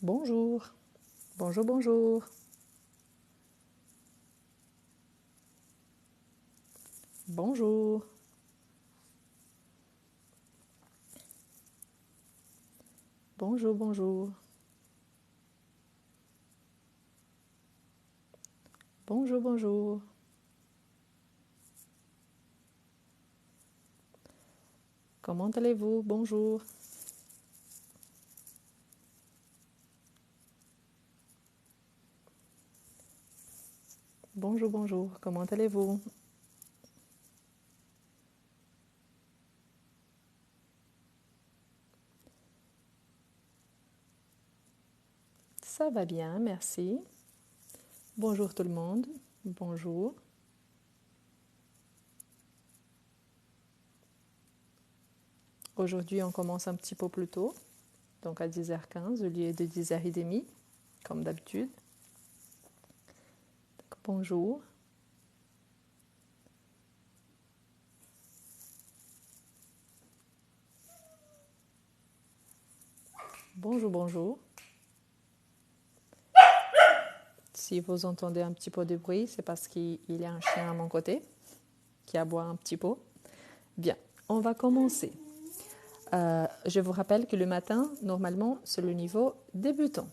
Bonjour. Bonjour, bonjour. Bonjour. Bonjour, bonjour. Bonjour, bonjour. Comment allez-vous? Bonjour. Bonjour, bonjour. Comment allez-vous? Ça va bien, merci. Bonjour tout le monde. Bonjour. Aujourd'hui, on commence un petit peu plus tôt, donc à 10h15 au lieu de 10h30, comme d'habitude. Bonjour. Bonjour, bonjour. Si vous entendez un petit peu de bruit, c'est parce qu'il y a un chien à mon côté qui aboie un petit peu. Bien, on va commencer. Je vous rappelle que le matin, normalement, c'est le niveau débutant.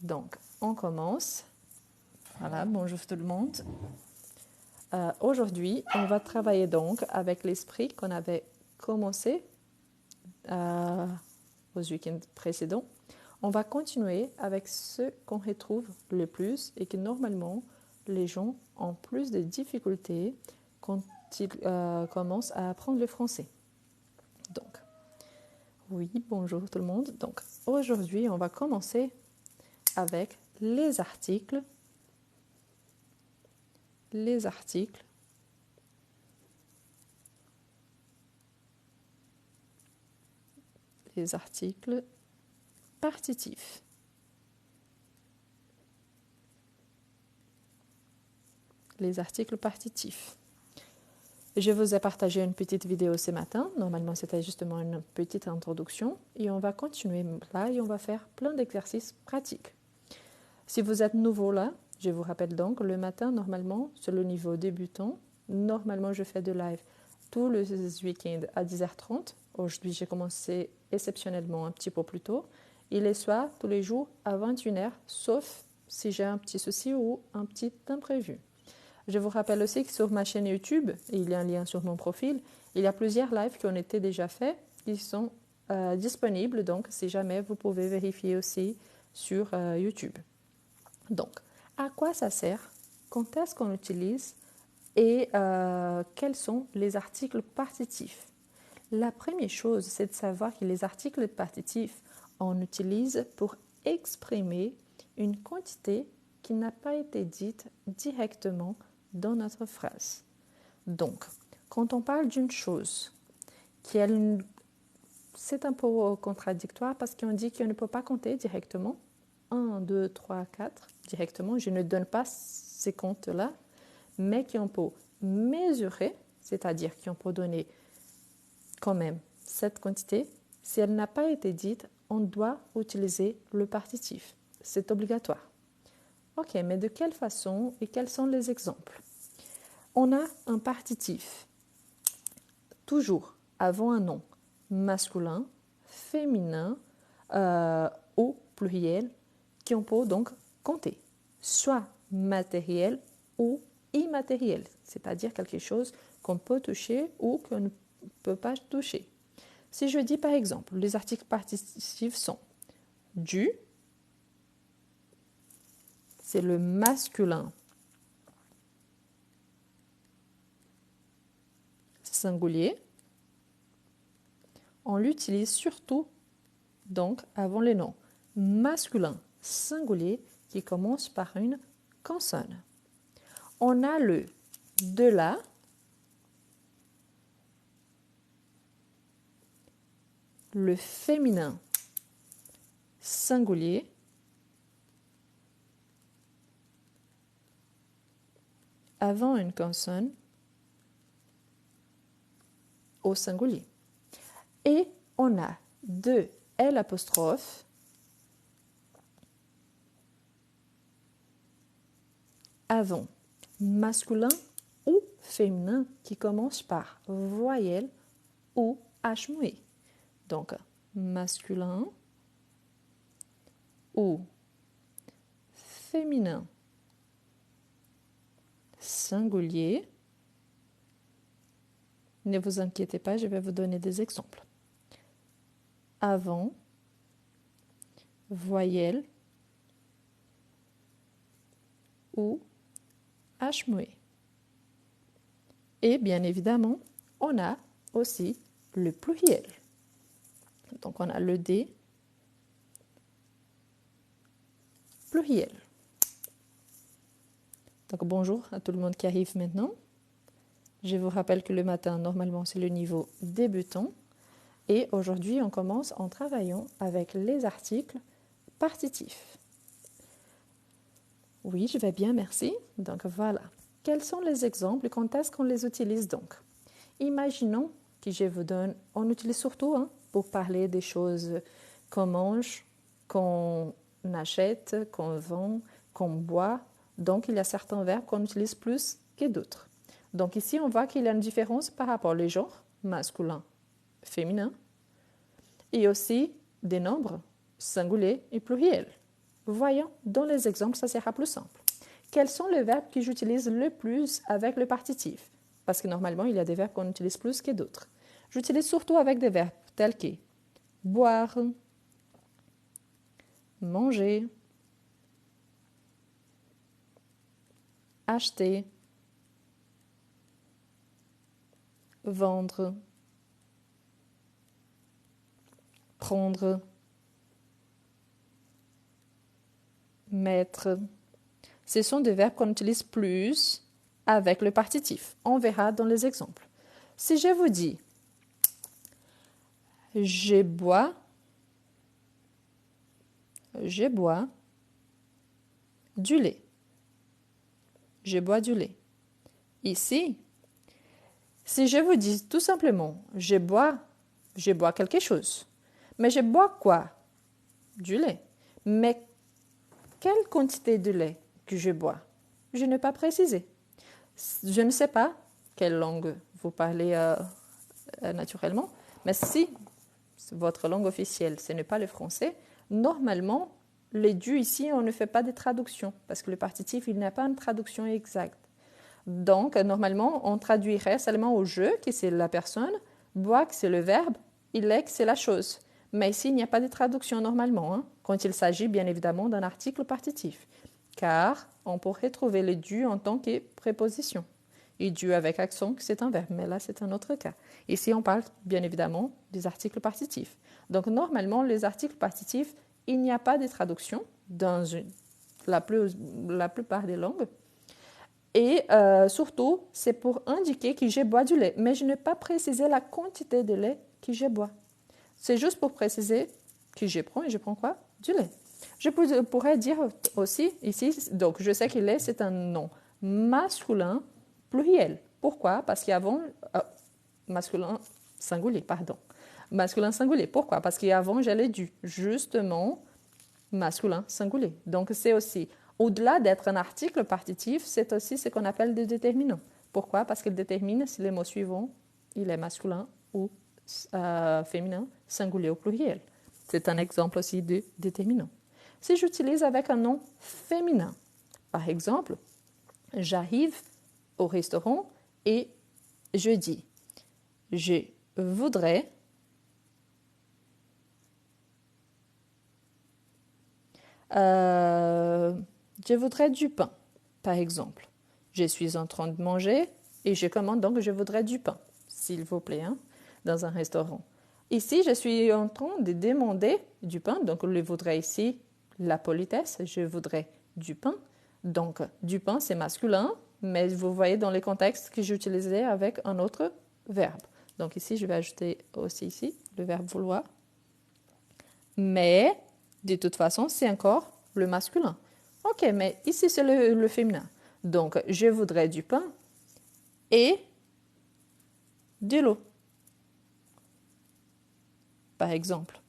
Donc, on commence. Voilà, bonjour tout le monde. Aujourd'hui, on va travailler donc avec l'esprit qu'on avait commencé aux week-ends précédents. On va continuer avec ce qu'on retrouve le plus et que normalement, les gens ont plus de difficultés quand ils commencent à apprendre le français. Donc, oui, bonjour tout le monde. Donc, aujourd'hui, on va commencer avec les articles. Les articles. Les articles partitifs. Les articles partitifs. Je vous ai partagé une petite vidéo ce matin. Normalement, c'était justement une petite introduction. Et on va continuer là et on va faire plein d'exercices pratiques. Si vous êtes nouveau là, je vous rappelle donc, le matin, normalement, sur le niveau débutant, normalement, je fais de live tous les week-ends à 10h30. Aujourd'hui, j'ai commencé exceptionnellement un petit peu plus tôt. Et les soirs, tous les jours à 21h, sauf si j'ai un petit souci ou un petit imprévu. Je vous rappelle aussi que sur ma chaîne YouTube, et il y a un lien sur mon profil, il y a plusieurs lives qui ont été déjà faits, qui sont disponibles. Donc, si jamais, vous pouvez vérifier aussi sur YouTube. Donc, à quoi ça sert? Quand est-ce qu'on l'utilise? Et quels sont les articles partitifs? La première chose, c'est de savoir que les articles partitifs, on utilise pour exprimer une quantité qui n'a pas été dite directement dans notre phrase. Donc, quand on parle d'une chose, c'est un peu contradictoire parce qu'on dit qu'on ne peut pas compter directement. 1, 2, 3, 4 directement. Je ne donne pas ces comptes-là, mais qu'on peut mesurer, c'est-à-dire qu'on peut donner quand même cette quantité. Si elle n'a pas été dite, on doit utiliser le partitif. C'est obligatoire. Ok, mais de quelle façon et quels sont les exemples? On a un partitif, toujours avant un nom, masculin, féminin ou pluriel, qu'on peut donc compter, soit matériel ou immatériel, c'est-à-dire quelque chose qu'on peut toucher ou qu'on ne peut pas toucher. Si je dis par exemple, les articles partitifs sont du, c'est le masculin singulier. On l'utilise surtout donc avant les noms masculin singulier qui commence par une consonne. On a le de la, le féminin singulier, avant une consonne au singulier. Et on a de L', avant, masculin ou féminin qui commence par voyelle ou H muet. Donc, masculin ou féminin singulier. Ne vous inquiétez pas, je vais vous donner des exemples. Avant, voyelle ou H muet. Et bien évidemment, on a aussi le pluriel. Donc on a le D, pluriel. Donc bonjour à tout le monde qui arrive maintenant. Je vous rappelle que le matin, normalement, c'est le niveau débutant. Et aujourd'hui, on commence en travaillant avec les articles partitifs. Oui, je vais bien, merci. Donc voilà. Quels sont les exemples et quand est-ce qu'on les utilise donc? Imaginons que je vous donne, on utilise surtout pour parler des choses qu'on mange, qu'on achète, qu'on vend, qu'on boit. Donc, il y a certains verbes qu'on utilise plus que d'autres. Donc ici, on voit qu'il y a une différence par rapport aux genres, masculin, féminin, et aussi des nombres singuliers et pluriels. Voyons, dans les exemples, ça sera plus simple. Quels sont les verbes que j'utilise le plus avec le partitif? Parce que normalement, il y a des verbes qu'on utilise plus que d'autres. J'utilise surtout avec des verbes tels que boire, manger, acheter, vendre, prendre, mettre. Ce sont des verbes qu'on utilise plus avec le partitif. On verra dans les exemples. Si je vous dis je bois du lait. Je bois du lait. Ici, si je vous dis tout simplement je bois quelque chose. Mais je bois quoi? Du lait. Mais quelle quantité de lait que je bois? Je n'ai pas précisé. Je ne sais pas quelle langue vous parlez naturellement, mais si votre langue officielle, ce n'est pas le français, normalement, les du ici, on ne fait pas de traduction, parce que le partitif, il n'a pas une traduction exacte. Donc, normalement, on traduirait seulement au je, qui c'est la personne, boire, qui c'est le verbe, il est, qui c'est la chose. Mais ici, il n'y a pas de traduction normalement, quand il s'agit bien évidemment d'un article partitif, car on pourrait trouver le du en tant que préposition. Et du avec accent, c'est un verbe, mais là, c'est un autre cas. Ici, on parle bien évidemment des articles partitifs. Donc, normalement, les articles partitifs, il n'y a pas de traduction dans la plupart des langues. Et surtout, c'est pour indiquer que je bois du lait. Mais je n'ai pas précisé la quantité de lait que je bois. C'est juste pour préciser que je prends, et je prends quoi? Du lait. Je pourrais dire aussi ici, donc je sais que lait, c'est un nom masculin pluriel. Pourquoi? Parce qu'avant, masculin singulier, pardon. Masculin singulier. Pourquoi? Parce qu'avant, j'allais du justement masculin singulier. Donc, c'est aussi, au-delà d'être un article partitif, c'est aussi ce qu'on appelle des déterminants. Pourquoi? Parce qu'il détermine si le mot suivant, il est masculin ou féminin, singulier ou pluriel. C'est un exemple aussi de déterminant. Si j'utilise avec un nom féminin, par exemple, j'arrive au restaurant et je dis je voudrais du pain, par exemple. Je suis en train de manger et je commande donc je voudrais du pain, s'il vous plaît, dans un restaurant. Ici, je suis en train de demander du pain, donc je voudrais ici la politesse, je voudrais du pain. Donc, du pain, c'est masculin, mais vous voyez dans les contextes que j'utilisais avec un autre verbe. Donc ici, je vais ajouter aussi ici le verbe vouloir. Mais, de toute façon, c'est encore le masculin. Ok, mais ici, c'est le féminin. Donc, je voudrais du pain et de l'eau, par exemple.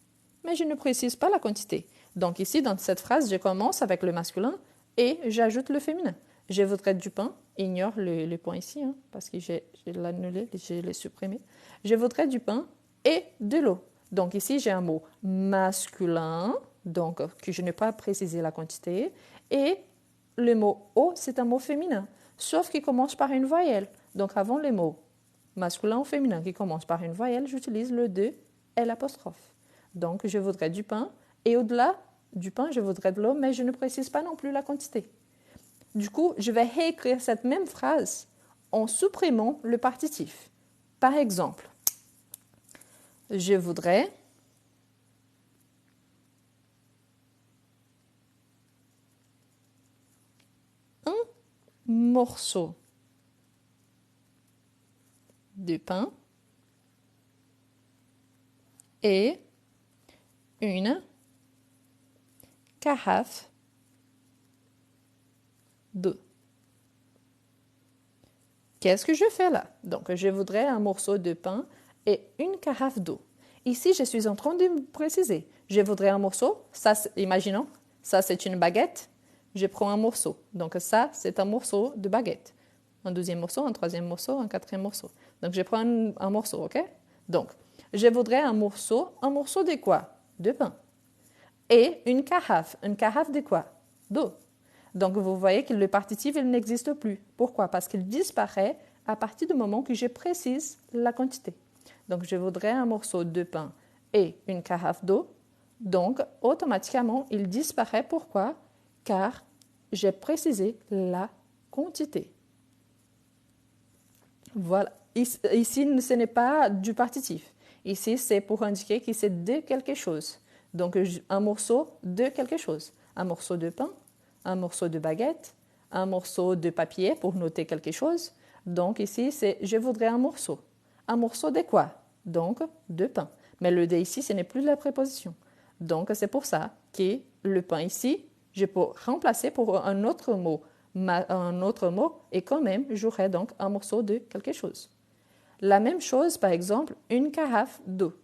Mais je ne précise pas la quantité. Donc ici, dans cette phrase, je commence avec le masculin et j'ajoute le féminin. Je voudrais du pain. Ignore le point ici, hein, parce que j'ai l'annulé, je l'ai supprimé. Je voudrais du pain et de l'eau. Donc ici, j'ai un mot masculin, donc que je n'ai pas précisé la quantité. Et le mot eau, c'est un mot féminin, sauf qu'il commence par une voyelle. Donc avant les mots masculin ou féminin qui commencent par une voyelle, j'utilise le de et l'apostrophe. Donc je voudrais du pain et au-delà du pain, je voudrais de l'eau, mais je ne précise pas non plus la quantité. Du coup, je vais réécrire cette même phrase en supprimant le partitif. Par exemple, je voudrais un morceau de pain et une carafe d'eau. Qu'est-ce que je fais là? Donc, je voudrais un morceau de pain et une carafe d'eau. Ici, je suis en train de me préciser. Je voudrais un morceau. Ça, imaginons, ça c'est une baguette. Je prends un morceau. Donc, ça, c'est un morceau de baguette. Un deuxième morceau, un troisième morceau, un quatrième morceau. Donc, je prends un morceau, ok? Donc, je voudrais un morceau de quoi? De pain. Et une carafe de quoi? D'eau. Donc, vous voyez que le partitif, il n'existe plus. Pourquoi? Parce qu'il disparaît à partir du moment que je précise la quantité. Donc, je voudrais un morceau de pain et une carafe d'eau. Donc, automatiquement, il disparaît. Pourquoi? Car j'ai précisé la quantité. Voilà. Ici, ce n'est pas du partitif. Ici, c'est pour indiquer que c'est de quelque chose. Donc, un morceau de quelque chose. Un morceau de pain, un morceau de baguette, un morceau de papier pour noter quelque chose. Donc, ici, c'est je voudrais un morceau. Un morceau de quoi? Donc, de pain. Mais le de ici, ce n'est plus la préposition. Donc, c'est pour ça que le pain ici, je peux remplacer pour un autre mot et quand même, j'aurai donc un morceau de quelque chose. La même chose, par exemple, une carafe d'eau.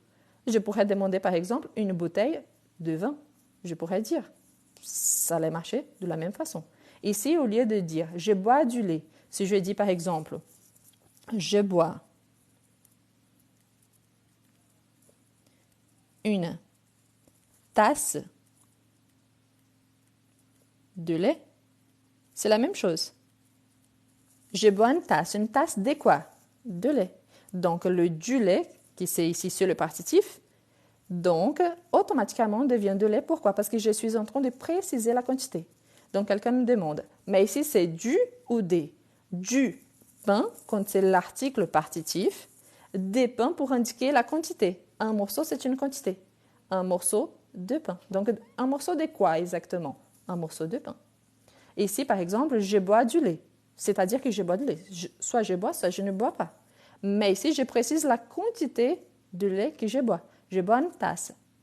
Je pourrais demander, par exemple, une bouteille de vin. Je pourrais dire, ça allait marcher de la même façon. Ici, au lieu de dire « je bois du lait », si je dis, par exemple, « je bois une tasse de lait », c'est la même chose. Je bois une tasse de quoi? De lait. Donc, le du lait, qui c'est ici sur le partitif, donc, automatiquement devient de lait. Pourquoi? Parce que je suis en train de préciser la quantité. Donc, quelqu'un me demande, mais ici, c'est du ou des? Du pain, quand c'est l'article partitif, des pains pour indiquer la quantité. Un morceau, c'est une quantité. Un morceau de pain. Donc, un morceau de quoi exactement? Un morceau de pain. Ici, par exemple, je bois du lait. C'est-à-dire que je bois du lait. Soit je bois, soit je ne bois pas. Mais ici, je précise la quantité de lait que je bois. Je bois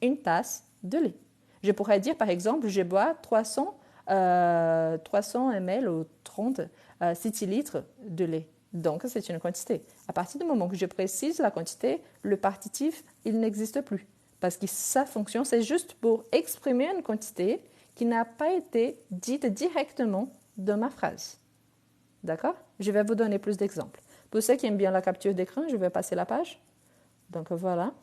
une tasse de lait. Je pourrais dire, par exemple, je bois 300 ml ou 30 centilitres de lait. Donc, c'est une quantité. À partir du moment que je précise la quantité, le partitif, il n'existe plus. Parce que sa fonction, c'est juste pour exprimer une quantité qui n'a pas été dite directement dans ma phrase. D'accord? Je vais vous donner plus d'exemples. Pour ceux qui aiment bien la capture d'écran, je vais passer la page. Donc, voilà.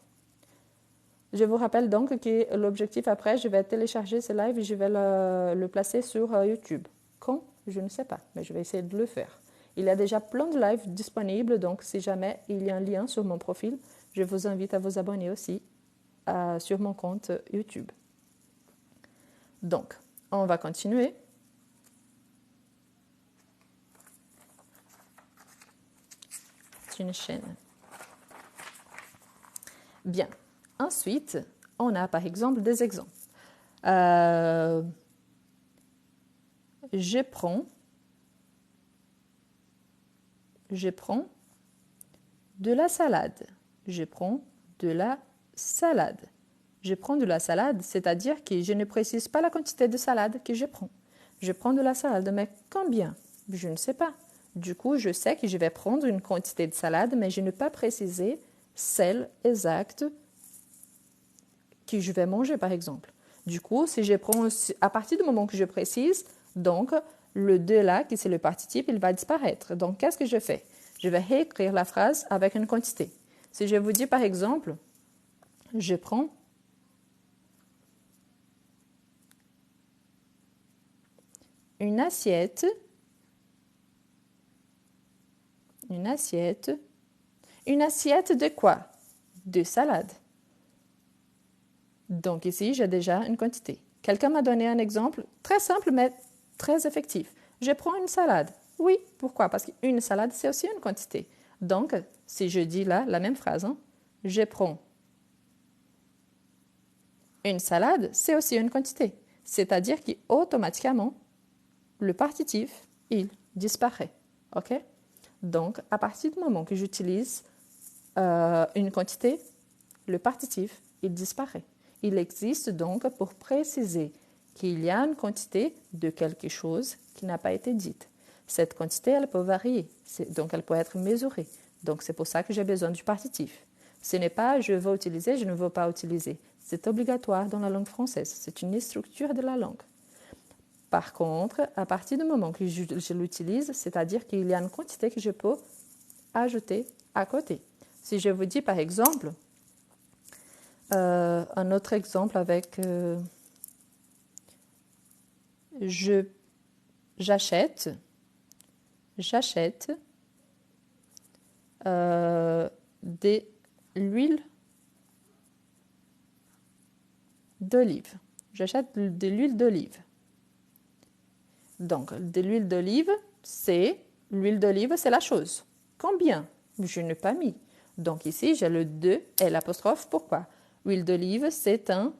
Je vous rappelle donc que l'objectif après, je vais télécharger ce live et je vais le placer sur YouTube. Quand? Je ne sais pas, mais je vais essayer de le faire. Il y a déjà plein de lives disponibles, donc si jamais il y a un lien sur mon profil, je vous invite à vous abonner aussi sur mon compte YouTube. Donc, on va continuer. C'est une chaîne. Bien. Ensuite, on a par exemple des exemples. Je prends de la salade. Je prends de la salade. Je prends de la salade, c'est-à-dire que je ne précise pas la quantité de salade que je prends. Je prends de la salade, mais combien? Je ne sais pas. Du coup, je sais que je vais prendre une quantité de salade, mais je n'ai pas précisé celle exacte que je vais manger, par exemple. Du coup, si je prends, à partir du moment que je précise, donc, le de là, qui c'est le participe, il va disparaître. Donc, qu'est-ce que je fais? Je vais réécrire la phrase avec une quantité. Si je vous dis par exemple, je prends une assiette de quoi? De salade. Donc ici, j'ai déjà une quantité. Quelqu'un m'a donné un exemple très simple, mais très effectif. Je prends une salade. Oui, pourquoi? Parce qu'une salade, c'est aussi une quantité. Donc, si je dis là la même phrase, je prends une salade, c'est aussi une quantité. C'est-à-dire qu'automatiquement, le partitif, il disparaît. OK? Donc, à partir du moment que j'utilise une quantité, le partitif, il disparaît. Il existe donc pour préciser qu'il y a une quantité de quelque chose qui n'a pas été dite. Cette quantité, elle peut varier, donc elle peut être mesurée. Donc, c'est pour ça que j'ai besoin du partitif. Ce n'est pas « je veux utiliser »,« je ne veux pas utiliser ». C'est obligatoire dans la langue française. C'est une structure de la langue. Par contre, à partir du moment que je l'utilise, c'est-à-dire qu'il y a une quantité que je peux ajouter à côté. Si je vous dis par exemple, un autre exemple avec j'achète de l'huile d'olive. J'achète de l'huile d'olive. Donc, de l'huile d'olive, c'est la chose. Combien? Je n'ai pas mis. Donc ici, j'ai le de et l'apostrophe. Pourquoi? Huile d'olive, c'est un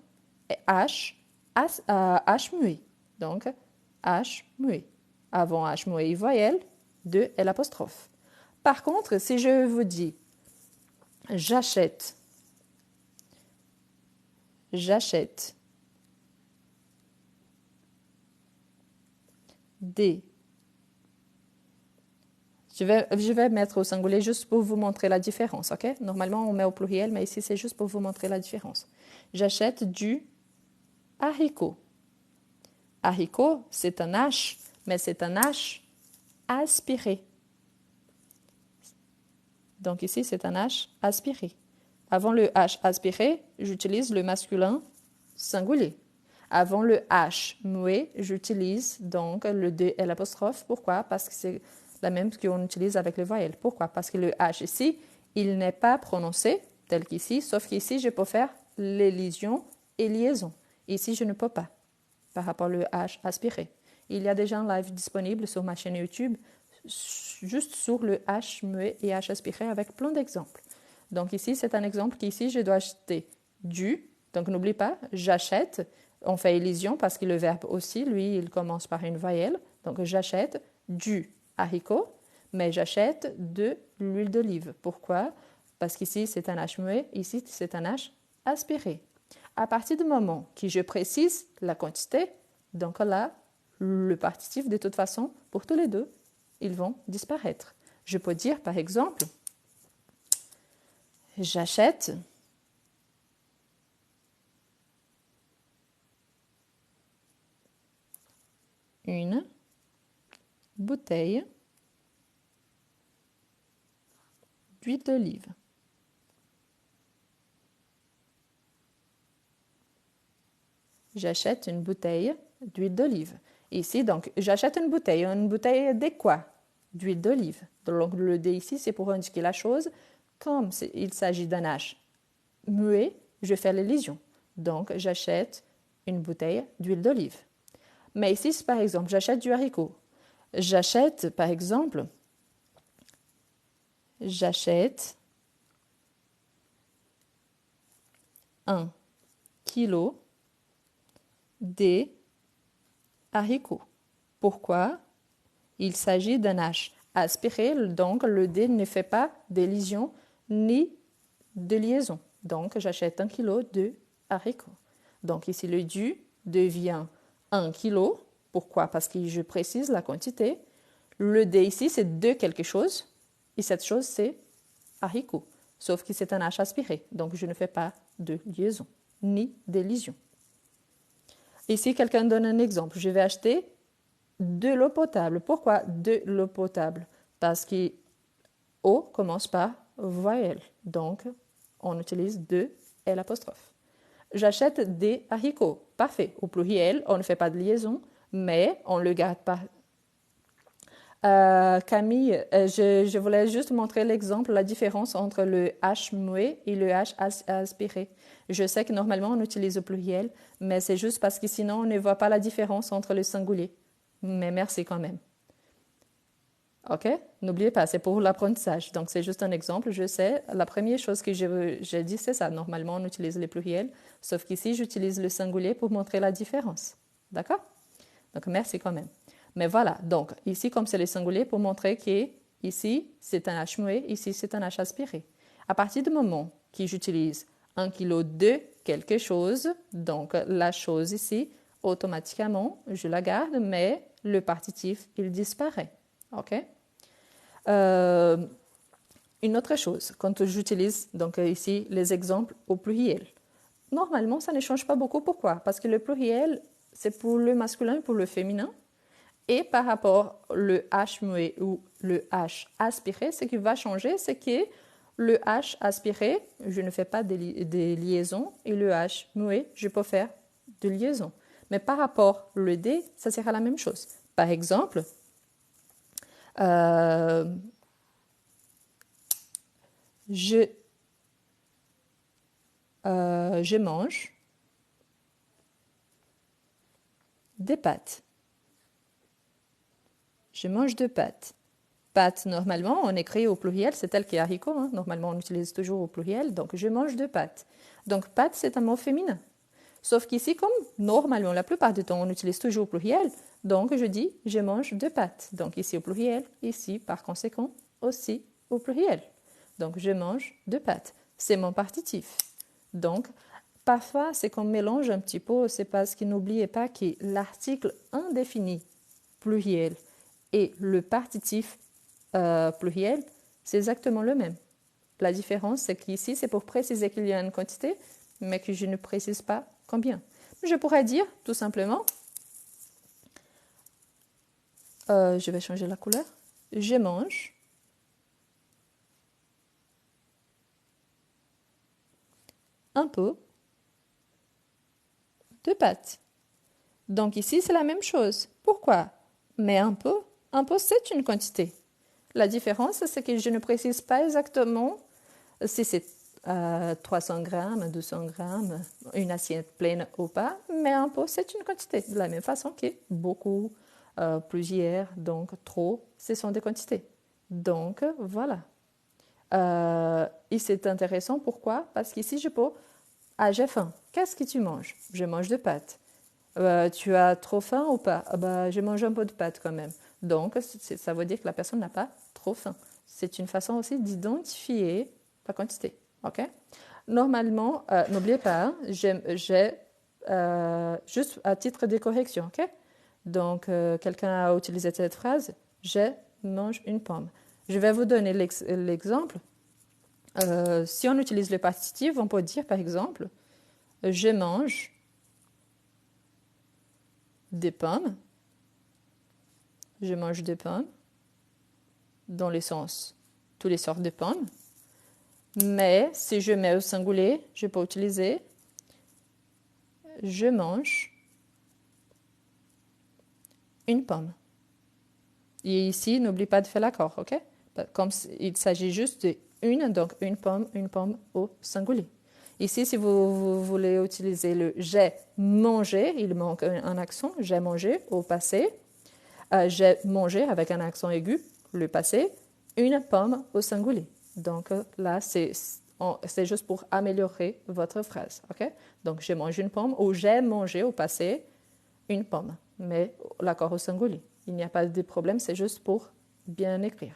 H muet. Donc, H muet. Avant H muet, voyelle, de et l'apostrophe. Par contre, si je vous dis j'achète des... Je vais mettre au singulier juste pour vous montrer la différence, ok? Normalement, on met au pluriel, mais ici, c'est juste pour vous montrer la différence. J'achète du haricot. Haricot, c'est un H, mais c'est un H aspiré. Donc ici, c'est un H aspiré. Avant le H aspiré, j'utilise le masculin singulier. Avant le H muet, j'utilise donc le D et l'apostrophe. Pourquoi? Parce que c'est la même qu'on utilise avec les voyelles. Pourquoi? Parce que le H ici, il n'est pas prononcé tel qu'ici, sauf qu'ici, je peux faire l'élision et liaison. Ici, je ne peux pas, par rapport au H aspiré. Il y a déjà un live disponible sur ma chaîne YouTube, juste sur le H muet et H aspiré, avec plein d'exemples. Donc ici, c'est un exemple qu'ici, je dois acheter du. Donc n'oublie pas, j'achète. On fait élision parce que le verbe aussi, lui, il commence par une voyelle. Donc j'achète du haricot, mais j'achète de l'huile d'olive. Pourquoi? Parce qu'ici, c'est un H muet, ici, c'est un H aspiré. À partir du moment que je précise la quantité, donc là, le partitif, de toute façon, pour tous les deux, ils vont disparaître. Je peux dire, par exemple, j'achète une bouteille d'huile d'olive. J'achète une bouteille d'huile d'olive. Ici, donc, j'achète une bouteille de quoi? D'huile d'olive. Donc, le D ici, c'est pour indiquer la chose. Comme il s'agit d'un H muet, je fais l'élision. Donc, j'achète une bouteille d'huile d'olive. Mais ici, par exemple, j'achète du haricot. J'achète, par exemple, j'achète 1 kilo des haricots. Pourquoi? Il s'agit d'un H aspiré, donc le D ne fait pas d'élision ni de liaison. Donc, j'achète 1 kilo de haricots. Donc, ici, le du devient 1 kilo. Pourquoi? Parce que je précise la quantité. Le D ici, c'est de quelque chose. Et cette chose, c'est haricot. Sauf que c'est un H aspiré. Donc, je ne fais pas de liaison, ni d'élision. Ici, quelqu'un donne un exemple. Je vais acheter de l'eau potable. Pourquoi de l'eau potable? Parce que eau commence par voyelle. Donc, on utilise de et l'apostrophe. J'achète des haricots. Parfait. Au pluriel, on ne fait pas de liaison, mais on le garde pas. Camille, je voulais juste montrer l'exemple, la différence entre le H muet et le H aspiré. Je sais que normalement on utilise au pluriel, mais c'est juste parce que sinon on ne voit pas la différence entre le singulier. Mais merci quand même. OK? N'oubliez pas, c'est pour l'apprentissage. Donc, c'est juste un exemple. Je sais, la première chose que j'ai dit, c'est ça. Normalement, on utilise les pluriels, sauf qu'ici, j'utilise le singulier pour montrer la différence. D'accord? Donc, merci quand même. Mais voilà, donc, ici, comme c'est le singulier, pour montrer que ici, c'est un H muet, ici, c'est un H aspiré. À partir du moment que j'utilise 1 kilo de quelque chose, donc la chose ici, automatiquement, je la garde, mais le partitif, il disparaît. OK? Une autre chose, quand j'utilise donc ici les exemples au pluriel, normalement ça ne change pas beaucoup. Pourquoi? Parce que le pluriel, c'est pour le masculin et pour le féminin. Et par rapport au H muet ou le H aspiré, ce qui va changer, c'est que le H aspiré, je ne fais pas des liaisons, et le H muet, je peux faire de liaisons. Mais par rapport au D, ça sera la même chose. Par exemple, je mange des pâtes. Je mange des pâtes. Pâtes, normalement, on écrit au pluriel, c'est tel que haricot. Hein. Normalement, on utilise toujours au pluriel. Donc, je mange de pâtes. Donc, pâtes, c'est un mot féminin. Sauf qu'ici, comme normalement, la plupart du temps, on utilise toujours au pluriel, donc je dis je mange de pâtes. Donc, ici au pluriel, ici, par conséquent, aussi au pluriel. Donc, je mange de pâtes. C'est mon partitif. Donc, parfois, c'est qu'on mélange un petit peu, c'est parce que n'oubliez pas que l'article indéfini pluriel et le partitif pluriel, c'est exactement le même. La différence, c'est qu'ici, c'est pour préciser qu'il y a une quantité, mais que je ne précise pas combien. Je pourrais dire, tout simplement, je vais changer la couleur, je mange un peu de pâtes. Donc ici, c'est la même chose. Pourquoi? Mais un peu, c'est une quantité. La différence, c'est que je ne précise pas exactement si c'est 300 grammes, 200 grammes, une assiette pleine ou pas, mais un peu, c'est une quantité. De la même façon que beaucoup, plusieurs, donc trop, ce sont des quantités. Donc, voilà. Et c'est intéressant, pourquoi? Parce qu'ici, je peux... Ah, j'ai faim. Qu'est-ce que tu manges? Je mange de pâtes. Tu as trop faim ou pas? Je mange un peu de pâtes quand même. Donc, ça veut dire que la personne n'a pas trop faim. C'est une façon aussi d'identifier la quantité. OK? Normalement, n'oubliez pas, j'ai juste à titre de correction. OK? Donc, quelqu'un a utilisé cette phrase, je mange une pomme. Je vais vous donner l'exemple. Si on utilise le partitif, on peut dire par exemple, je mange des pommes. Je mange des pommes dans le sens toutes les sortes de pommes. Mais si je mets au singulier, je peux utiliser je mange une pomme. Et ici, n'oublie pas de faire l'accord, ok? Comme il s'agit juste d'une, donc une pomme au singulier. Ici, si vous voulez utiliser le j'ai mangé, il manque un accent, j'ai mangé au passé. J'ai mangé avec un accent aigu, le passé, une pomme au singulier. Donc là, c'est juste pour améliorer votre phrase. Okay? Donc, j'ai mangé une pomme ou j'ai mangé au passé une pomme, mais l'accord au singulier. Il n'y a pas de problème, c'est juste pour bien écrire.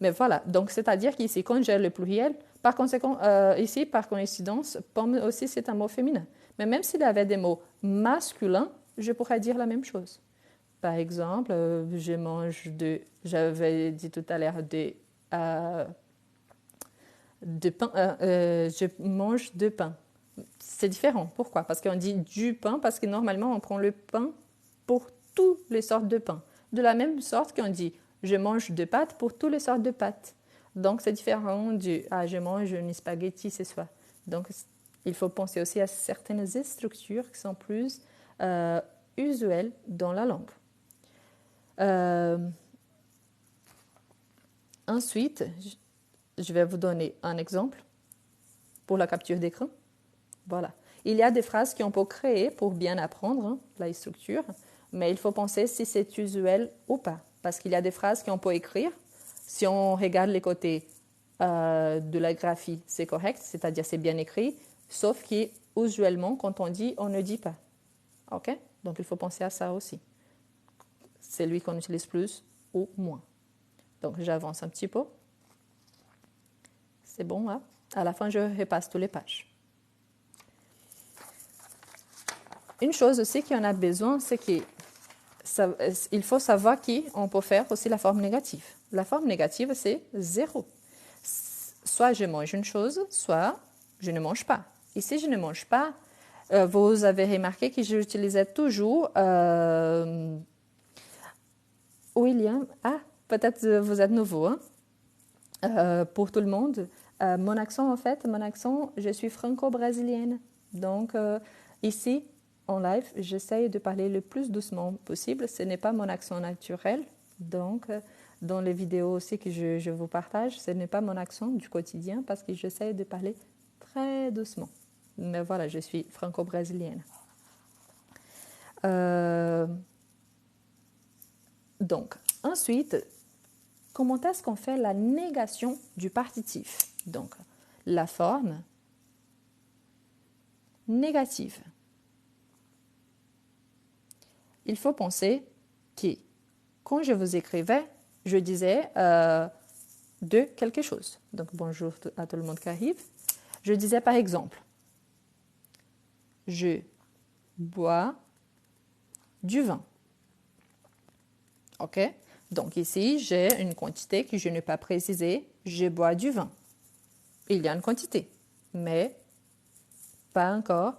Mais voilà, donc c'est-à-dire qu'ici, quand j'ai le pluriel, par conséquent, ici, par coïncidence, pomme aussi, c'est un mot féminin. Mais même s'il y avait des mots masculins, je pourrais dire la même chose. Par exemple, j'avais dit tout à l'heure de pain, je mange de pain. C'est différent. Pourquoi? Parce qu'on dit du pain, parce que normalement, on prend le pain pour toutes les sortes de pain. De la même sorte qu'on dit je mange de pâtes pour toutes les sortes de pâtes. Donc, c'est différent du je mange une spaghetti ce soir. Donc, il faut penser aussi à certaines structures qui sont plus usuelles dans la langue. Ensuite, je vais vous donner un exemple pour la capture d'écran. Voilà. Il y a des phrases qu'on peut créer pour bien apprendre la structure, mais il faut penser si c'est usuel ou pas. Parce qu'il y a des phrases qu'on peut écrire. Si on regarde les côtés de la graphie, c'est correct, c'est-à-dire c'est bien écrit, sauf qu'usuellement, quand on dit, on ne dit pas. OK? Donc, il faut penser à ça aussi. C'est lui qu'on utilise plus ou moins. Donc, j'avance un petit peu. C'est bon, hein? À la fin, je repasse toutes les pages. Une chose aussi qu'on a besoin, c'est qu'il faut savoir qu'on peut faire aussi la forme négative. La forme négative, c'est 0. Soit je mange une chose, soit je ne mange pas. Ici, je ne mange pas. Vous avez remarqué que j'utilisais toujours William. Ah, peut-être vous êtes nouveau. Hein? Pour tout le monde, mon accent, je suis franco-brésilienne. Donc, ici, en live, j'essaye de parler le plus doucement possible. Ce n'est pas mon accent naturel. Donc, dans les vidéos aussi que je vous partage, ce n'est pas mon accent du quotidien parce que j'essaye de parler très doucement. Mais voilà, je suis franco-brésilienne. Donc, ensuite, comment est-ce qu'on fait la négation du partitif? Donc, la forme négative. Il faut penser que quand je vous écrivais, je disais de quelque chose. Donc, bonjour à tout le monde qui arrive. Je disais par exemple, je bois du vin. OK? Donc, ici, j'ai une quantité que je n'ai pas précisée. Je bois du vin. Il y a une quantité, mais pas encore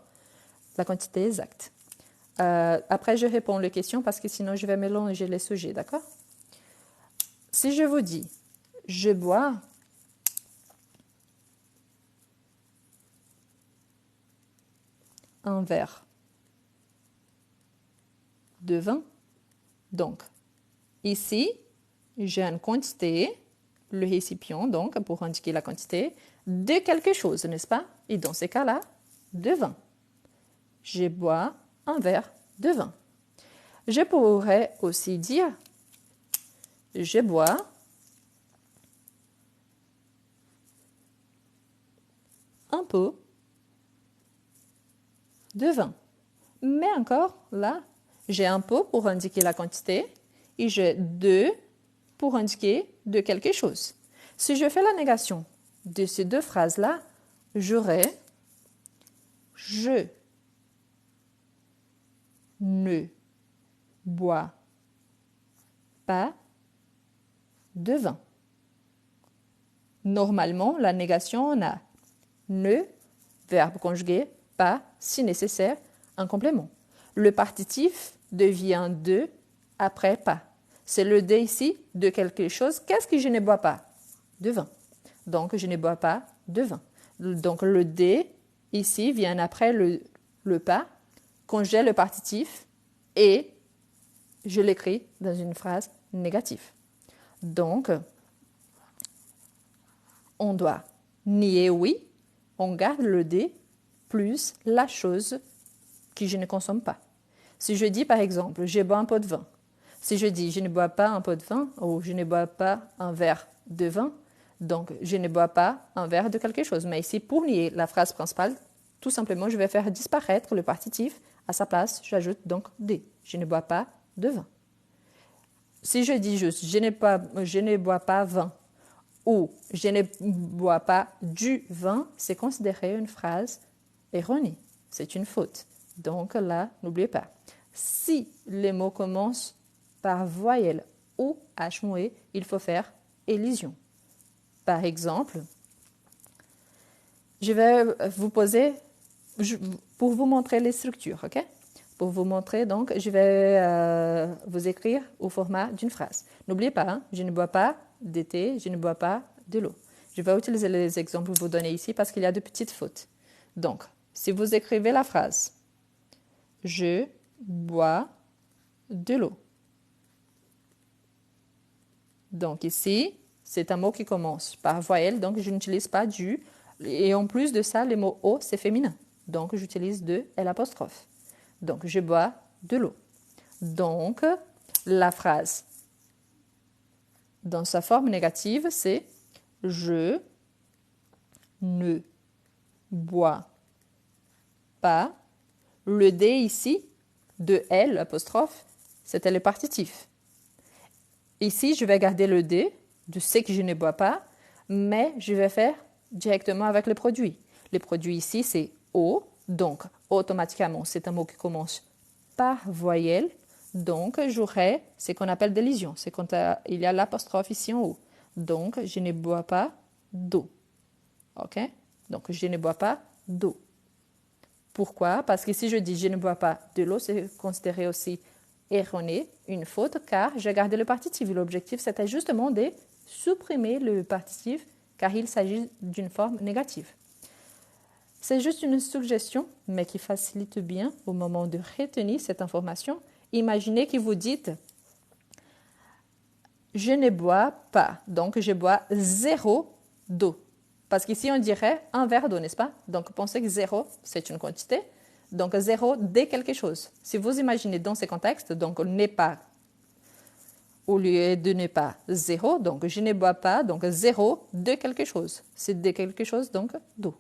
la quantité exacte. Après, je réponds aux questions parce que sinon, je vais mélanger les sujets, d'accord? Si je vous dis, je bois un verre de vin, donc, ici, j'ai une quantité, le récipient, donc, pour indiquer la quantité, de quelque chose, n'est-ce pas? Et dans ces cas-là, de vin. Je bois un verre de vin. Je pourrais aussi dire, je bois un peu de vin. Mais encore, là, j'ai un peu pour indiquer la quantité et j'ai de pour indiquer de quelque chose. Si je fais la négation de ces deux phrases-là, j'aurai je ne bois pas de vin. Normalement, la négation, on a ne, verbe conjugué, pas, si nécessaire, un complément. Le partitif devient de après pas. C'est le de ici de quelque chose. Qu'est-ce que je ne bois pas? De vin. Donc, je ne bois pas de vin. Donc, le de ici vient après le pas, quand j'ai le partitif et je l'écris dans une phrase négative. Donc, on doit nier oui, on garde le de plus la chose que je ne consomme pas. Si je dis par exemple, je bois un pot de vin. Si je dis, je ne bois pas un pot de vin ou je ne bois pas un verre de vin, donc je ne bois pas un verre de quelque chose. Mais ici, pour nier la phrase principale, tout simplement, je vais faire disparaître le partitif. À sa place, j'ajoute donc de. Je ne bois pas de vin. Si je dis juste, je ne bois pas vin ou je ne bois pas du vin, c'est considéré une phrase erronée. C'est une faute. Donc là, n'oubliez pas. Si les mots commencent par voyelle ou H muet, il faut faire élision. Par exemple, je vais vous poser, pour vous montrer les structures, ok? pour vous montrer. Donc, je vais vous écrire au format d'une phrase. N'oubliez pas, hein, je ne bois pas de thé, je ne bois pas de l'eau. Je vais utiliser les exemples que vous donnez ici parce qu'il y a de petites fautes. Donc, si vous écrivez la phrase « Je bois de l'eau ». Donc ici, c'est un mot qui commence par voyelle, donc je n'utilise pas du. Et en plus de ça, le mot eau, c'est féminin. Donc j'utilise de L'. Donc je bois de l'eau. Donc la phrase dans sa forme négative, c'est je ne bois pas. Le D ici, de L', c'était le partitif. Ici, je vais garder le D de ce que je ne bois pas, mais je vais faire directement avec le produit. Le produit ici, c'est eau, donc automatiquement, c'est un mot qui commence par voyelle, donc j'aurai ce qu'on appelle des lisions, c'est quand il y a l'apostrophe ici en haut. Donc, je ne bois pas d'eau. OK? Donc, je ne bois pas d'eau. Pourquoi? Parce que si je dis je ne bois pas de l'eau, c'est considéré aussi erroné, une faute, car j'ai gardé le partitif. L'objectif, c'était justement de supprimer le partitif, car il s'agit d'une forme négative. C'est juste une suggestion, mais qui facilite bien au moment de retenir cette information. Imaginez que vous dites « Je ne bois pas », donc je bois 0 d'eau. Parce qu'ici, on dirait un verre d'eau, n'est-ce pas? Donc, pensez que 0, c'est une quantité. Donc, 0 de quelque chose. Si vous imaginez dans ce contexte, donc n'est pas, au lieu de ne pas 0, donc je ne bois pas, donc 0 de quelque chose. C'est de quelque chose, donc d'eau.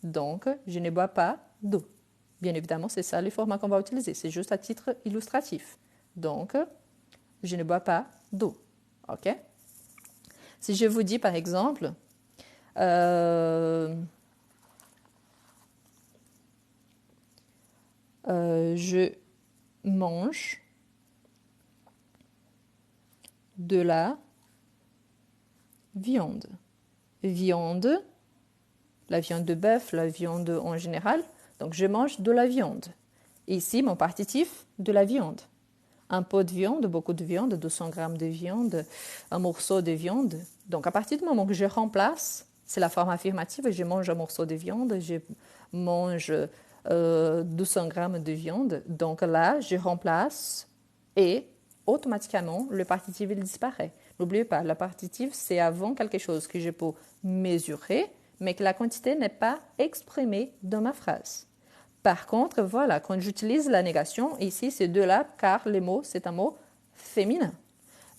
Donc, je ne bois pas d'eau. Bien évidemment, c'est ça le format qu'on va utiliser. C'est juste à titre illustratif. Donc, je ne bois pas d'eau. OK? Si je vous dis, par exemple, je mange de la viande. Viande, la viande de bœuf, la viande en général. Donc, je mange de la viande. Ici, mon partitif, de la viande. Un pot de viande, beaucoup de viande, 200 grammes de viande, un morceau de viande. Donc, à partir du moment que je remplace, c'est la forme affirmative, je mange un morceau de viande, je mange 200 grammes de viande. Donc là, je remplace et automatiquement, le partitif il disparaît. N'oubliez pas, le partitif, c'est avant quelque chose que je peux mesurer, mais que la quantité n'est pas exprimée dans ma phrase. Par contre, voilà, quand j'utilise la négation, ici, c'est de là, car le mot, c'est un mot féminin.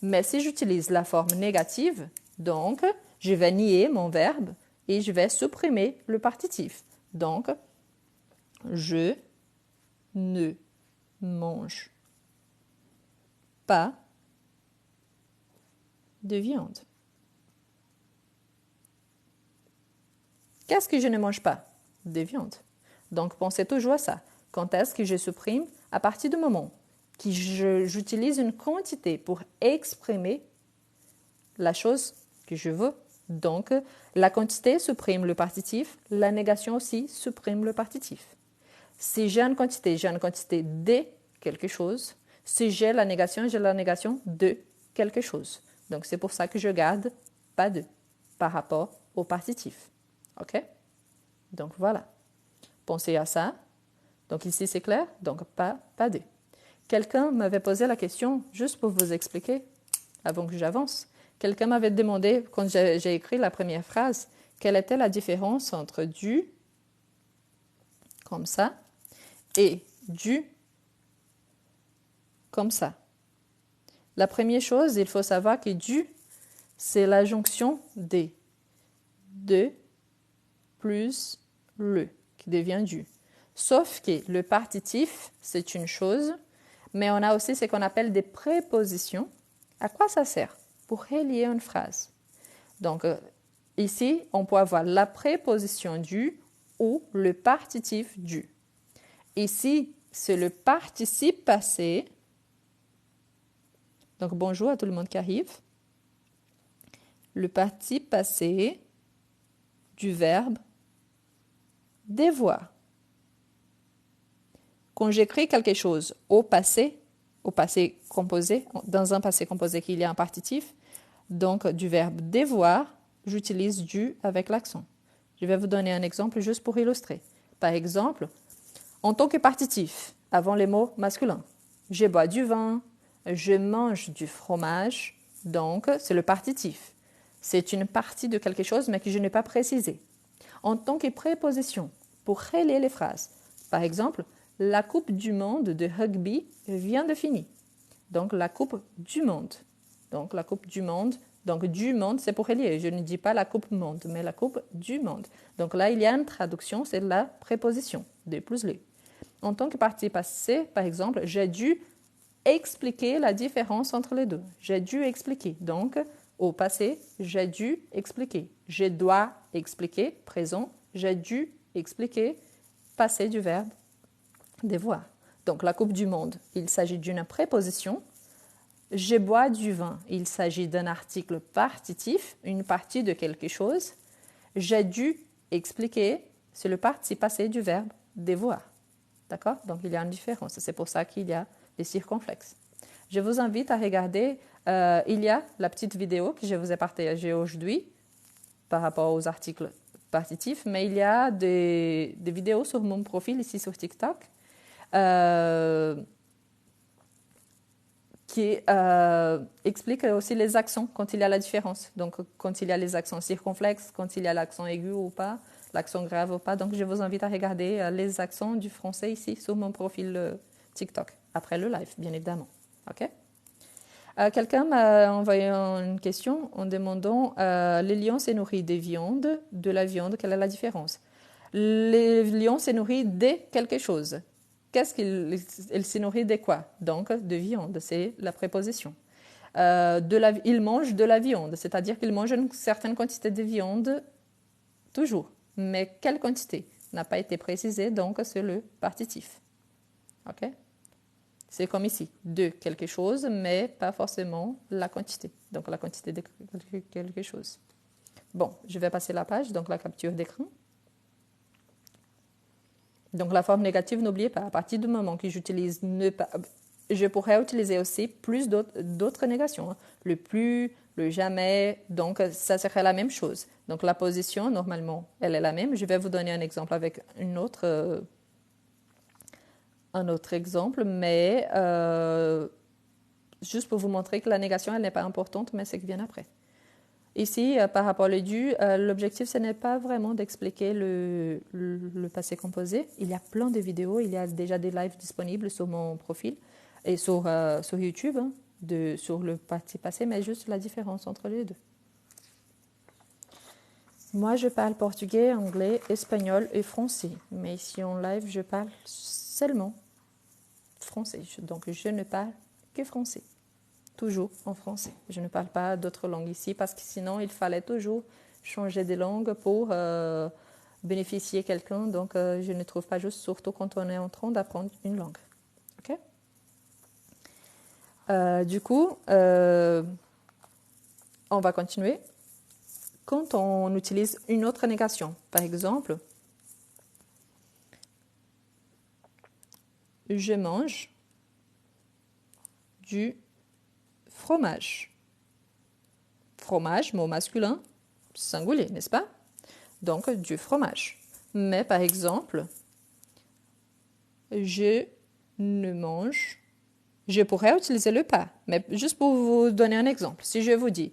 Mais si j'utilise la forme négative, donc, je vais nier mon verbe et je vais supprimer le partitif. Donc, je ne mange pas de viande. Qu'est-ce que je ne mange pas? De viande. Donc, pensez toujours à ça. Quand est-ce que je supprime? À partir du moment que j'utilise une quantité pour exprimer la chose que je veux. Donc, la quantité supprime le partitif, la négation aussi supprime le partitif. Si j'ai une quantité de quelque chose. Si j'ai la négation de quelque chose. Donc, c'est pour ça que je garde pas de par rapport au partitif. OK? Donc, voilà. Pensez à ça. Donc, ici, c'est clair. Donc, pas de. Quelqu'un m'avait posé la question, juste pour vous expliquer, avant que j'avance. Quelqu'un m'avait demandé, quand j'ai écrit la première phrase, quelle était la différence entre du, comme ça, et du, comme ça. La première chose, il faut savoir que du, c'est la jonction des de plus le, qui devient du. Sauf que le partitif, c'est une chose, mais on a aussi ce qu'on appelle des prépositions. À quoi ça sert? Pour relier une phrase. Donc, ici, on peut avoir la préposition du ou le partitif du. Ici, c'est le participe passé. Donc, bonjour à tout le monde qui arrive. Le participe passé du verbe devoir. Quand j'écris quelque chose au passé composé, dans un passé composé qu'il y a un partitif, donc du verbe devoir, j'utilise du avec l'accent. Je vais vous donner un exemple juste pour illustrer. Par exemple, en tant que partitif, avant les mots masculins, je bois du vin, je mange du fromage, donc c'est le partitif. C'est une partie de quelque chose mais que je n'ai pas précisé. En tant que préposition, pour relier les phrases, par exemple, la Coupe du monde de rugby vient de finir. Donc la Coupe du monde. Donc la Coupe du monde. Donc du monde, c'est pour relier. Je ne dis pas la Coupe monde, mais la Coupe du monde. Donc là, il y a une traduction, c'est la préposition, de plus les. En tant que partie passée, par exemple, j'ai dû expliquer la différence entre les deux. J'ai dû expliquer. Donc, au passé, j'ai dû expliquer. Je dois expliquer, présent. J'ai dû expliquer, passé du verbe devoir. Donc, la Coupe du monde, il s'agit d'une préposition. Je bois du vin, il s'agit d'un article partitif, une partie de quelque chose. J'ai dû expliquer, c'est le participe passé du verbe devoir. D'accord? Donc, il y a une différence. C'est pour ça qu'il y a des circonflexes. Je vous invite à regarder, il y a la petite vidéo que je vous ai partagée aujourd'hui par rapport aux articles partitifs, mais il y a des vidéos sur mon profil ici sur TikTok qui explique aussi les accents quand il y a la différence. Donc, quand il y a les accents circonflexes, quand il y a l'accent aigu ou pas, l'accent grave ou pas. Donc, je vous invite à regarder les accents du français ici sur mon profil TikTok, après le live, bien évidemment. OK? Quelqu'un m'a envoyé une question en demandant les lions se nourrissent des viandes, de la viande, quelle est la différence? Les lions se nourrissent de quelque chose. Qu'est-ce qu'il se nourrit de quoi? Donc, de viande, c'est la préposition. Il mange de la viande, c'est-à-dire qu'il mange une certaine quantité de viande toujours. Mais quelle quantité n'a pas été précisée, donc c'est le partitif. OK? C'est comme ici, de quelque chose, mais pas forcément la quantité. Donc la quantité de quelque chose. Bon, je vais passer la page, donc la capture d'écran. Donc la forme négative, n'oubliez pas, à partir du moment que j'utilise ne pas, je pourrais utiliser aussi plus d'autres négations. Hein. Le plus, le jamais, donc ça serait la même chose. Donc la position, normalement, elle est la même. Je vais vous donner un exemple avec un autre exemple, mais juste pour vous montrer que la négation, elle n'est pas importante, mais c'est que vient après. Ici, par rapport au dû, l'objectif, ce n'est pas vraiment d'expliquer le passé composé. Il y a plein de vidéos, il y a déjà des lives disponibles sur mon profil et sur YouTube, hein, sur le parti passé, mais juste la différence entre les deux. Moi, je parle portugais, anglais, espagnol et français. Mais ici en live, je parle seulement français. Donc, je ne parle que français. Toujours en français. Je ne parle pas d'autres langues ici parce que sinon, il fallait toujours changer de langue pour bénéficier quelqu'un. Donc, je ne trouve pas juste, surtout quand on est en train d'apprendre une langue. OK? Du coup, on va continuer. Quand on utilise une autre négation, par exemple, je mange du fromage. Fromage, mot masculin, singulier, n'est-ce pas? Donc, du fromage. Mais par exemple, je ne mange... Je pourrais utiliser le pas, mais juste pour vous donner un exemple. Si je vous dis,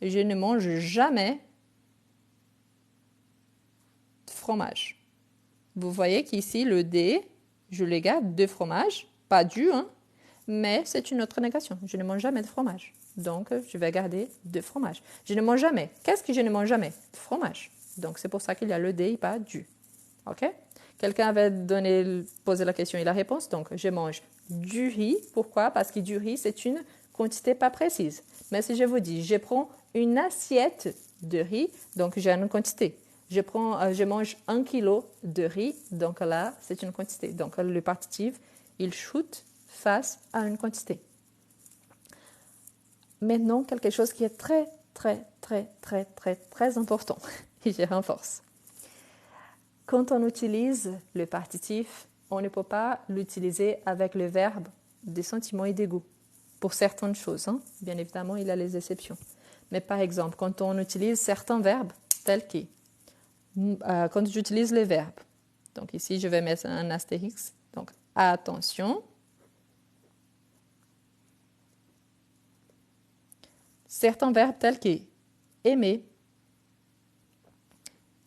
je ne mange jamais de fromage. Vous voyez qu'ici, le D, je le garde de fromage, pas du, hein, mais c'est une autre négation. Je ne mange jamais de fromage. Donc, je vais garder de fromage. Je ne mange jamais. Qu'est-ce que je ne mange jamais? De fromage. Donc, c'est pour ça qu'il y a le D et pas du. OK? Quelqu'un avait posé la question et la réponse. Donc, je mange du riz. Pourquoi? Parce que du riz, c'est une quantité pas précise. Mais si je vous dis, je prends une assiette de riz, donc j'ai une quantité. Je mange 1 kilo de riz, donc là, c'est une quantité. Donc, le partitif, il shoot face à une quantité. Maintenant, quelque chose qui est très, très, très, très, très, très important, et je renforce. Quand on utilise le partitif on ne peut pas l'utiliser avec le verbe des sentiments et des goûts. Pour certaines choses, hein. Bien évidemment, il y a les exceptions. Mais par exemple, quand on utilise certains verbes, tels que, quand j'utilise les verbes, donc ici, je vais mettre un astérix, donc attention. Certains verbes tels que aimer,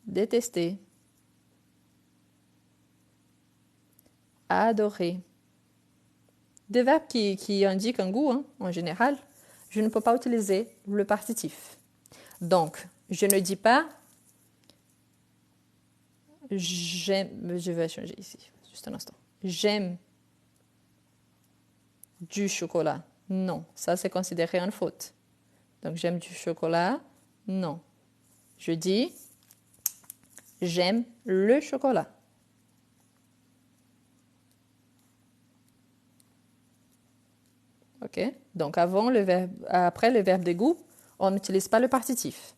détester, adorer. Des verbes qui indiquent un goût, hein, en général, je ne peux pas utiliser le partitif. Donc, je ne dis pas j'aime, je vais changer ici, juste un instant. J'aime du chocolat. Non, ça c'est considéré une faute. Donc, j'aime du chocolat. Non. Je dis j'aime le chocolat. Ok? Donc, après le verbe de goût, on n'utilise pas le partitif.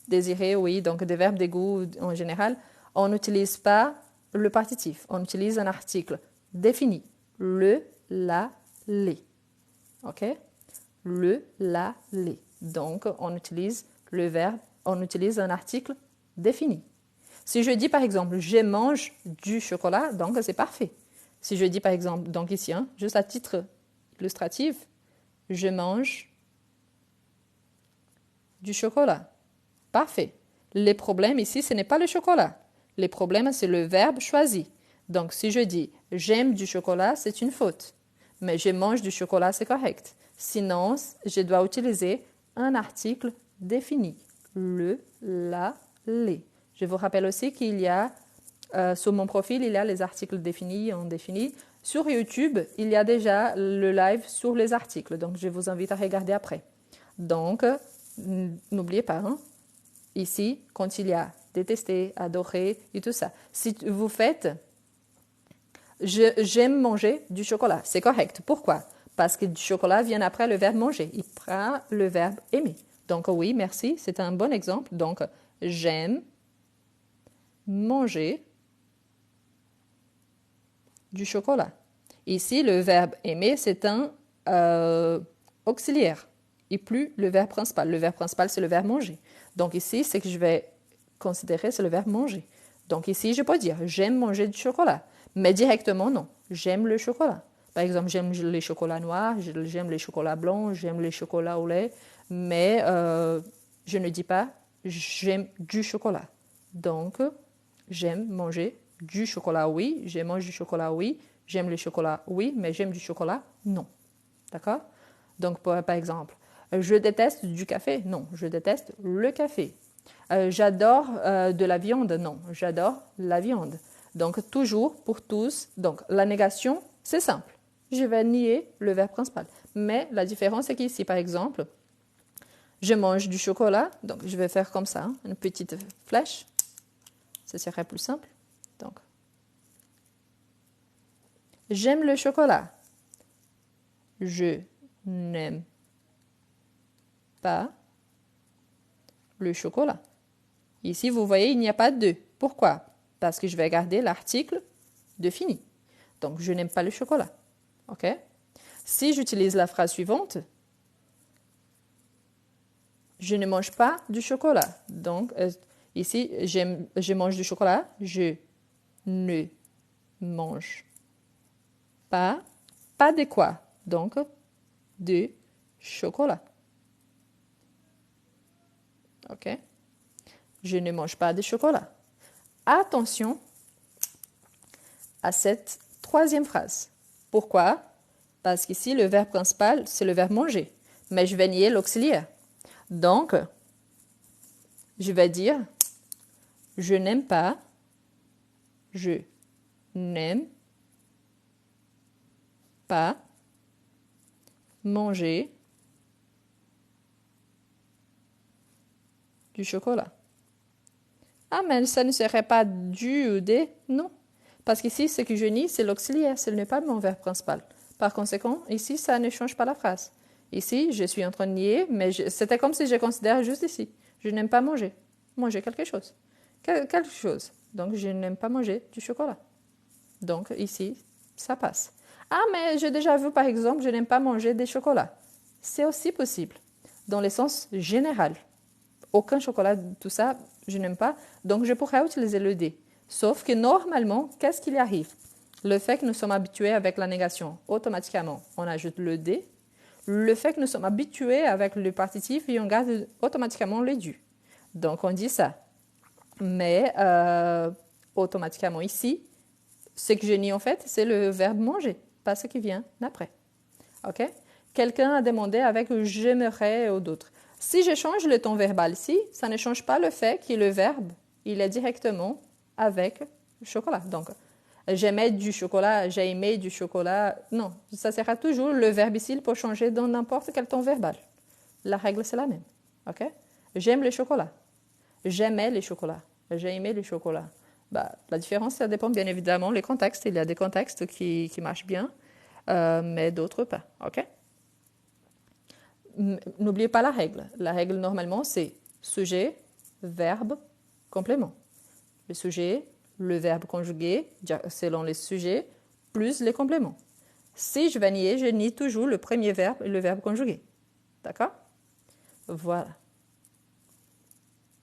Désirer, oui, donc des verbes de goût en général, on n'utilise pas le partitif. On utilise un article défini. Le, la, les. Ok? Le, la, les. Donc, on utilise le verbe, on utilise un article défini. Si je dis par exemple, je mange du chocolat, donc c'est parfait. Si je dis par exemple, donc ici, hein, juste à titre illustratif, je mange du chocolat. Parfait. Les problèmes ici, ce n'est pas le chocolat. Les problèmes, c'est le verbe choisi. Donc, si je dis j'aime du chocolat, c'est une faute. Mais je mange du chocolat, c'est correct. Sinon, je dois utiliser un article défini. Le, la, les. Je vous rappelle aussi qu'il y a, sur mon profil, il y a les articles définis et indéfinis. Sur YouTube, il y a déjà le live sur les articles. Donc, je vous invite à regarder après. Donc, n'oubliez pas, hein, ici, quand il y a détester, adorer et tout ça. Si vous faites j'aime manger du chocolat, c'est correct. Pourquoi? Parce que du chocolat vient après le verbe manger. Il prend le verbe aimer. Donc oui, merci, c'est un bon exemple. Donc j'aime manger du chocolat. Ici, le verbe aimer, c'est un auxiliaire et plus le verbe principal. Le verbe principal, c'est le verbe manger. Donc ici, ce que je vais considérer, c'est le verbe manger. Donc ici, je peux dire j'aime manger du chocolat. Mais directement, non. J'aime le chocolat. Par exemple, j'aime les chocolats noirs, j'aime les chocolats blancs, j'aime les chocolats au lait. Mais je ne dis pas j'aime du chocolat. Donc, j'aime manger du chocolat, oui. Je mange du chocolat, oui. J'aime le chocolat, oui. Mais j'aime du chocolat, non. D'accord? Donc, par exemple, je déteste du café. Non, je déteste le café. J'adore de la viande. Non, j'adore la viande. Donc, toujours, pour tous. Donc, la négation, c'est simple. Je vais nier le verbe principal. Mais la différence, c'est qu'ici, par exemple, je mange du chocolat. Donc, je vais faire comme ça, hein, une petite flèche. Ce serait plus simple. Donc, j'aime le chocolat. Je n'aime pas le chocolat. Ici, vous voyez, il n'y a pas de. Pourquoi? Parce que je vais garder l'article défini. Donc, je n'aime pas le chocolat. OK? Si j'utilise la phrase suivante, je ne mange pas du chocolat. Donc, ici, je mange du chocolat. Je ne mange pas. Pas de quoi? Donc, de chocolat. OK? Je ne mange pas de chocolat. Attention à cette troisième phrase. Pourquoi? Parce qu'ici, le verbe principal, c'est le verbe manger. Mais je vais nier l'auxiliaire. Donc, je vais dire je n'aime pas, je n'aime pas manger du chocolat. Ah, mais ça ne serait pas du ou des? Non. Parce qu'ici, ce que je nie, c'est l'auxiliaire, ce n'est pas mon verbe principal. Par conséquent, ici, ça ne change pas la phrase. Ici, je suis en train de nier, mais c'était comme si je considérais juste ici. Je n'aime pas manger. Manger quelque chose. Quelque chose. Donc, je n'aime pas manger du chocolat. Donc ici, ça passe. Ah, mais j'ai déjà vu, par exemple, je n'aime pas manger des chocolats. C'est aussi possible, dans le sens général. Aucun chocolat, tout ça, je n'aime pas. Donc, je pourrais utiliser le D. Sauf que normalement, qu'est-ce qu'il y arrive? Le fait que nous sommes habitués avec la négation, automatiquement, on ajoute le D. Le fait que nous sommes habitués avec le partitif et on garde automatiquement le du. Donc, on dit ça. Mais automatiquement ici, ce que je nie en fait, c'est le verbe manger, pas ce qui vient d'après. OK? Quelqu'un a demandé avec j'aimerais ou d'autres. Si je change le ton verbal ici, ça ne change pas le fait que le verbe, il est directement avec le chocolat. Donc, j'aimais du chocolat, j'ai aimé du chocolat. Non, ça sera toujours le verbe ici pour changer dans n'importe quel ton verbal. La règle, c'est la même. OK? J'aime le chocolat. J'aimais les chocolats. J'ai aimé les chocolats. Bah, la différence, ça dépend bien évidemment des contextes. Il y a des contextes qui marchent bien, mais d'autres pas. OK? N'oubliez pas la règle. La règle, normalement, c'est sujet, verbe, complément. Le sujet, le verbe conjugué, selon les sujets, plus les compléments. Si je vais nier, je nie toujours le premier verbe et le verbe conjugué. D'accord? Voilà.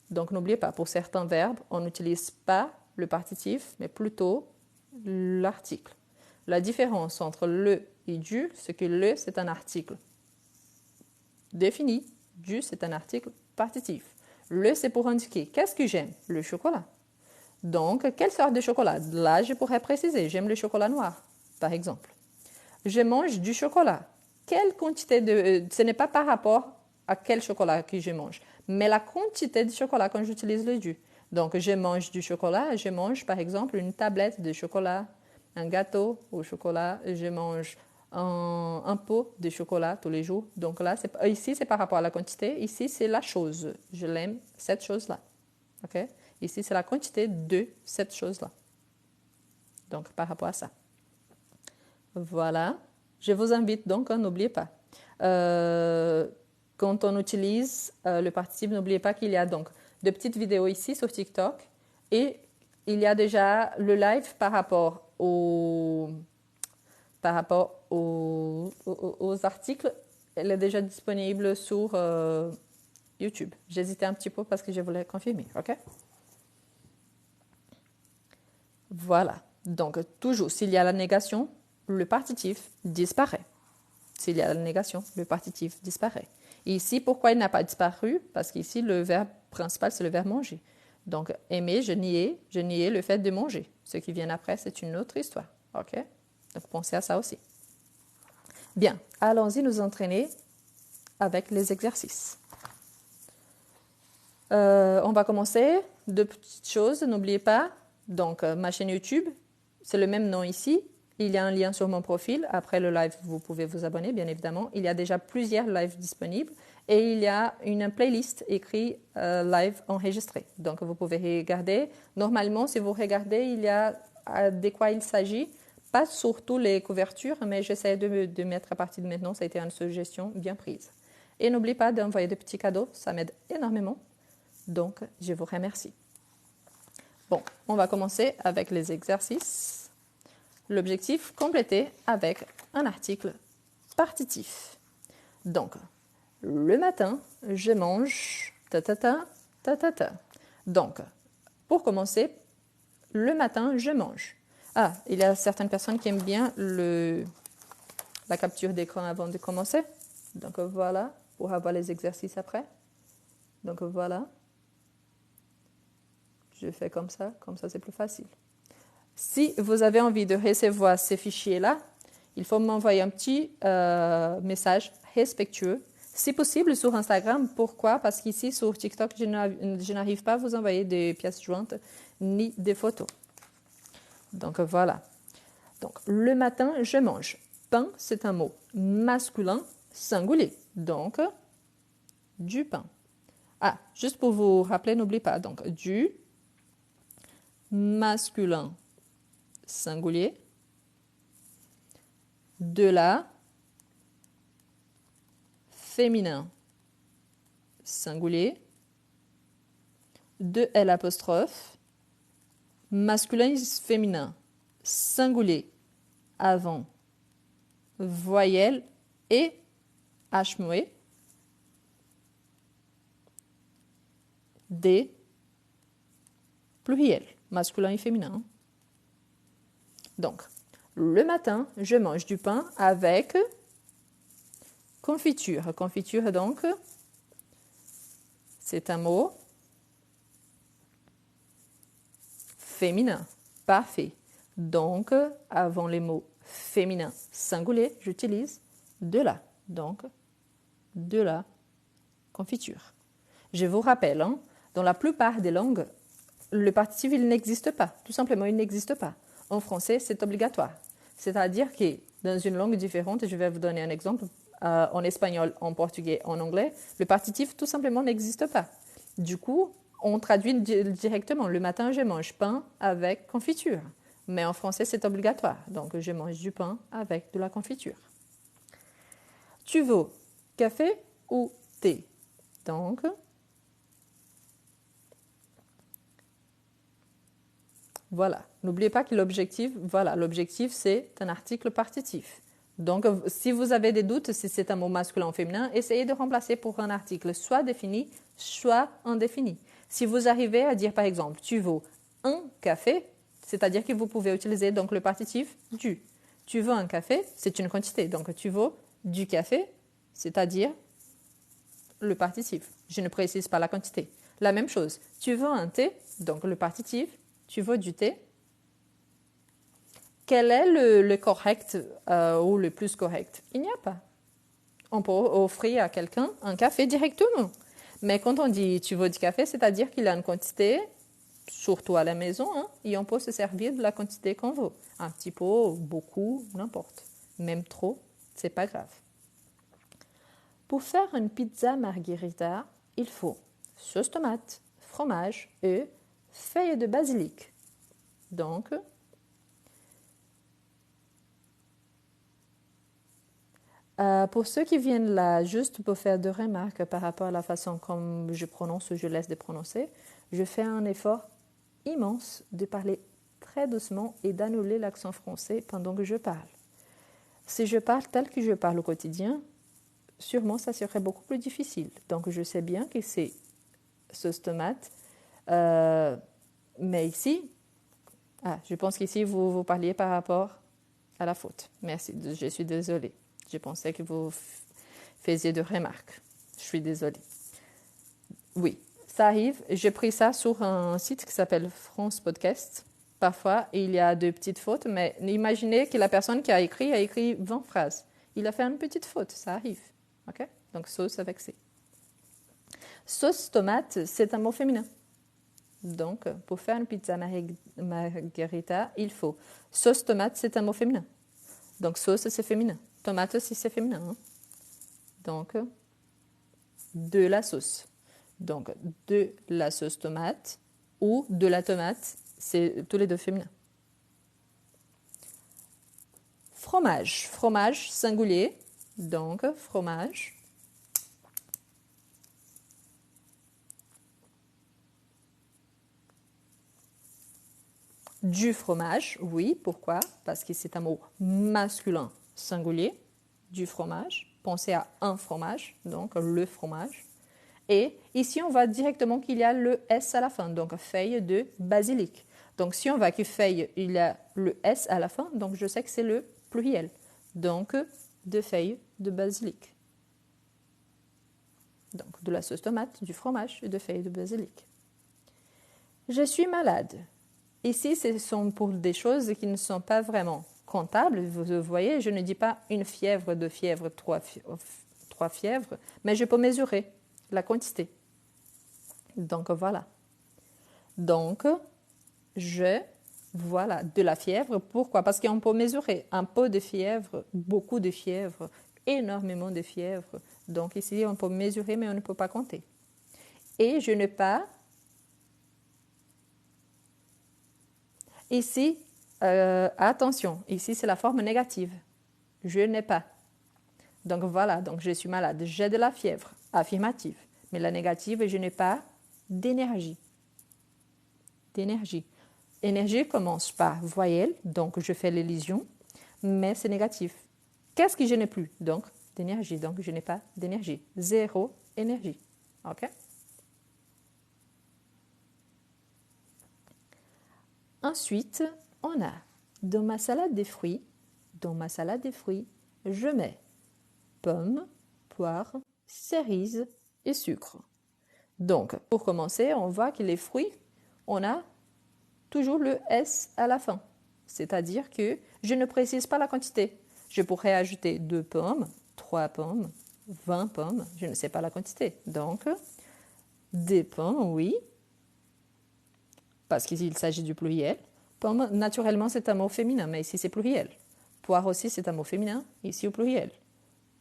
Donc, n'oubliez pas, pour certains verbes, on n'utilise pas le partitif, mais plutôt l'article. La différence entre le et du, c'est que le, c'est un article défini. Du, c'est un article partitif. Le, c'est pour indiquer qu'est-ce que j'aime? Le chocolat. Donc, quelle sorte de chocolat? Là, je pourrais préciser, j'aime le chocolat noir, par exemple. Je mange du chocolat. Quelle quantité de... ce n'est pas par rapport à quel chocolat que je mange, mais la quantité de chocolat quand j'utilise le du. Donc, je mange du chocolat, je mange par exemple une tablette de chocolat, un gâteau au chocolat, je mange un pot de chocolat tous les jours. Donc là, ici, c'est par rapport à la quantité, ici, c'est la chose. Je l'aime, cette chose-là. OK? Ici, c'est la quantité de cette chose-là. Donc, par rapport à ça. Voilà. Je vous invite donc, n'oubliez pas. Quand on utilise le participe, n'oubliez pas qu'il y a donc de petites vidéos ici sur TikTok et il y a déjà le live par rapport aux articles. Elle est déjà disponible sur YouTube. J'hésitais un petit peu parce que je voulais confirmer. OK? Voilà. Donc, toujours, s'il y a la négation, le partitif disparaît. S'il y a la négation, le partitif disparaît. Et ici, pourquoi il n'a pas disparu? Parce qu'ici, le verbe principal, c'est le verbe manger. Donc, aimer, je niais le fait de manger. Ce qui vient après, c'est une autre histoire. OK? Donc, pensez à ça aussi. Bien, allons-y nous entraîner avec les exercices. On va commencer. Deux petites choses, n'oubliez pas. Donc, ma chaîne YouTube, c'est le même nom ici. Il y a un lien sur mon profil. Après le live, vous pouvez vous abonner, bien évidemment. Il y a déjà plusieurs lives disponibles et il y a une playlist écrite live enregistré. Donc, vous pouvez regarder. Normalement, si vous regardez, il y a de quoi il s'agit. Pas surtout les couvertures, mais j'essaie de mettre à partir de maintenant. Ça a été une suggestion bien prise. Et n'oubliez pas d'envoyer de petits cadeaux. Ça m'aide énormément. Donc, je vous remercie. Bon, on va commencer avec les exercices. L'objectif, compléter avec un article partitif. Donc, le matin, je mange ta. Donc, pour commencer, le matin, je mange. Ah, il y a certaines personnes qui aiment bien la capture d'écran avant de commencer. Donc, voilà, pour avoir les exercices après. Donc, voilà. Je fais comme ça c'est plus facile. Si vous avez envie de recevoir ces fichiers-là, il faut m'envoyer un petit message respectueux. Si possible, sur Instagram. Pourquoi? Parce qu'ici, sur TikTok, je n'arrive pas à vous envoyer des pièces jointes ni des photos. Donc, voilà. Donc, le matin, je mange. Pain, c'est un mot masculin singulier. Donc, du pain. Ah, juste pour vous rappeler, n'oubliez pas. Donc, du masculin singulier, de la féminin singulier, de L apostrophe, masculin féminin singulier avant voyelle et H muet. Des pluriels, masculin et féminin. Donc, le matin, je mange du pain avec confiture. Confiture, donc, c'est un mot féminin. Parfait. Donc, avant les mots féminins singuliers, j'utilise de la. Donc, de la confiture. Je vous rappelle, hein, dans la plupart des langues, le participe, il n'existe pas. Tout simplement, il n'existe pas. En français, c'est obligatoire. C'est-à-dire que dans une langue différente, je vais vous donner un exemple, en espagnol, en portugais, en anglais, le partitif tout simplement n'existe pas. Du coup, on traduit directement. Le matin, je mange pain avec confiture. Mais en français, c'est obligatoire. Donc, je mange du pain avec de la confiture. Tu veux café ou thé? Donc, voilà. N'oubliez pas que l'objectif, c'est un article partitif. Donc, si vous avez des doutes, si c'est un mot masculin ou féminin, essayez de remplacer pour un article soit défini, soit indéfini. Si vous arrivez à dire, par exemple, tu veux un café, c'est-à-dire que vous pouvez utiliser donc le partitif du. Tu veux un café, c'est une quantité. Donc, tu veux du café, c'est-à-dire le partitif. Je ne précise pas la quantité. La même chose, tu veux un thé, donc le partitif, tu veux du thé. Quel est le correct ou le plus correct? Il n'y a pas. On peut offrir à quelqu'un un café directement. Mais quand on dit tu veux du café, c'est-à-dire qu'il a une quantité, surtout à la maison, hein, et on peut se servir de la quantité qu'on veut. Un petit peu, beaucoup, n'importe. Même trop, c'est pas grave. Pour faire une pizza margherita, il faut sauce tomate, fromage et feuilles de basilic. Donc, pour ceux qui viennent là, juste pour faire deux remarques par rapport à la façon comme je prononce ou je laisse de prononcer, je fais un effort immense de parler très doucement et d'annuler l'accent français pendant que je parle. Si je parle tel que je parle au quotidien, sûrement ça serait beaucoup plus difficile. Donc je sais bien que c'est sauce tomate, mais ici, je pense qu'ici vous parliez par rapport à la faute. Merci, je suis désolée. Je pensais que vous faisiez de remarques. Je suis désolée. Oui, ça arrive. J'ai pris ça sur un site qui s'appelle France Podcast. Parfois, il y a de petites fautes, mais imaginez que la personne qui a écrit 20 phrases. Il a fait une petite faute, ça arrive. Okay? Donc, sauce avec C. Sauce tomate, c'est un mot féminin. Donc, pour faire une pizza margherita, il faut sauce tomate, c'est un mot féminin. Donc, sauce, c'est féminin. Tomate aussi, c'est féminin. Hein? Donc, de la sauce. Donc, de la sauce tomate ou de la tomate, c'est tous les deux féminins. Fromage. Fromage singulier. Donc, fromage. Du fromage, oui. Pourquoi? Parce que c'est un mot masculin singulier. Du fromage. Pensez à un fromage, donc le fromage. Et ici, on voit directement qu'il y a le S à la fin, donc feuille de basilic. Donc, si on voit que feuille, il y a le S à la fin, donc je sais que c'est le pluriel. Donc, de feuilles de basilic. Donc, de la sauce tomate, du fromage et de feuilles de basilic. Je suis malade. Ici, ce sont pour des choses qui ne sont pas vraiment comptables. Vous voyez, je ne dis pas une fièvre, deux fièvres, trois fièvres, mais je peux mesurer la quantité. Donc, voilà. Donc, voilà, de la fièvre. Pourquoi? Parce qu'on peut mesurer un peu de fièvre, beaucoup de fièvre, énormément de fièvre. Donc, ici, on peut mesurer, mais on ne peut pas compter. Et je n'ai pas... Ici, attention, ici, c'est la forme négative. Je n'ai pas. Donc, voilà, donc je suis malade. J'ai de la fièvre, affirmative. Mais la négative, je n'ai pas d'énergie. D'énergie. Énergie commence par voyelle, donc je fais l'élision, mais c'est négatif. Qu'est-ce que je n'ai plus? Donc, d'énergie. Donc, je n'ai pas d'énergie. Zéro énergie. OK? Ensuite, on a dans ma salade de fruits, je mets pommes, poires, cerises et sucre. Donc, pour commencer, on voit que les fruits, on a toujours le S à la fin. C'est-à-dire que je ne précise pas la quantité. Je pourrais ajouter 2 pommes, 3 pommes, 20 pommes, je ne sais pas la quantité. Donc, des pommes, oui, parce qu'il s'agit du pluriel. Pomme, naturellement, c'est un mot féminin, mais ici, c'est pluriel. Poire aussi, c'est un mot féminin, ici au pluriel.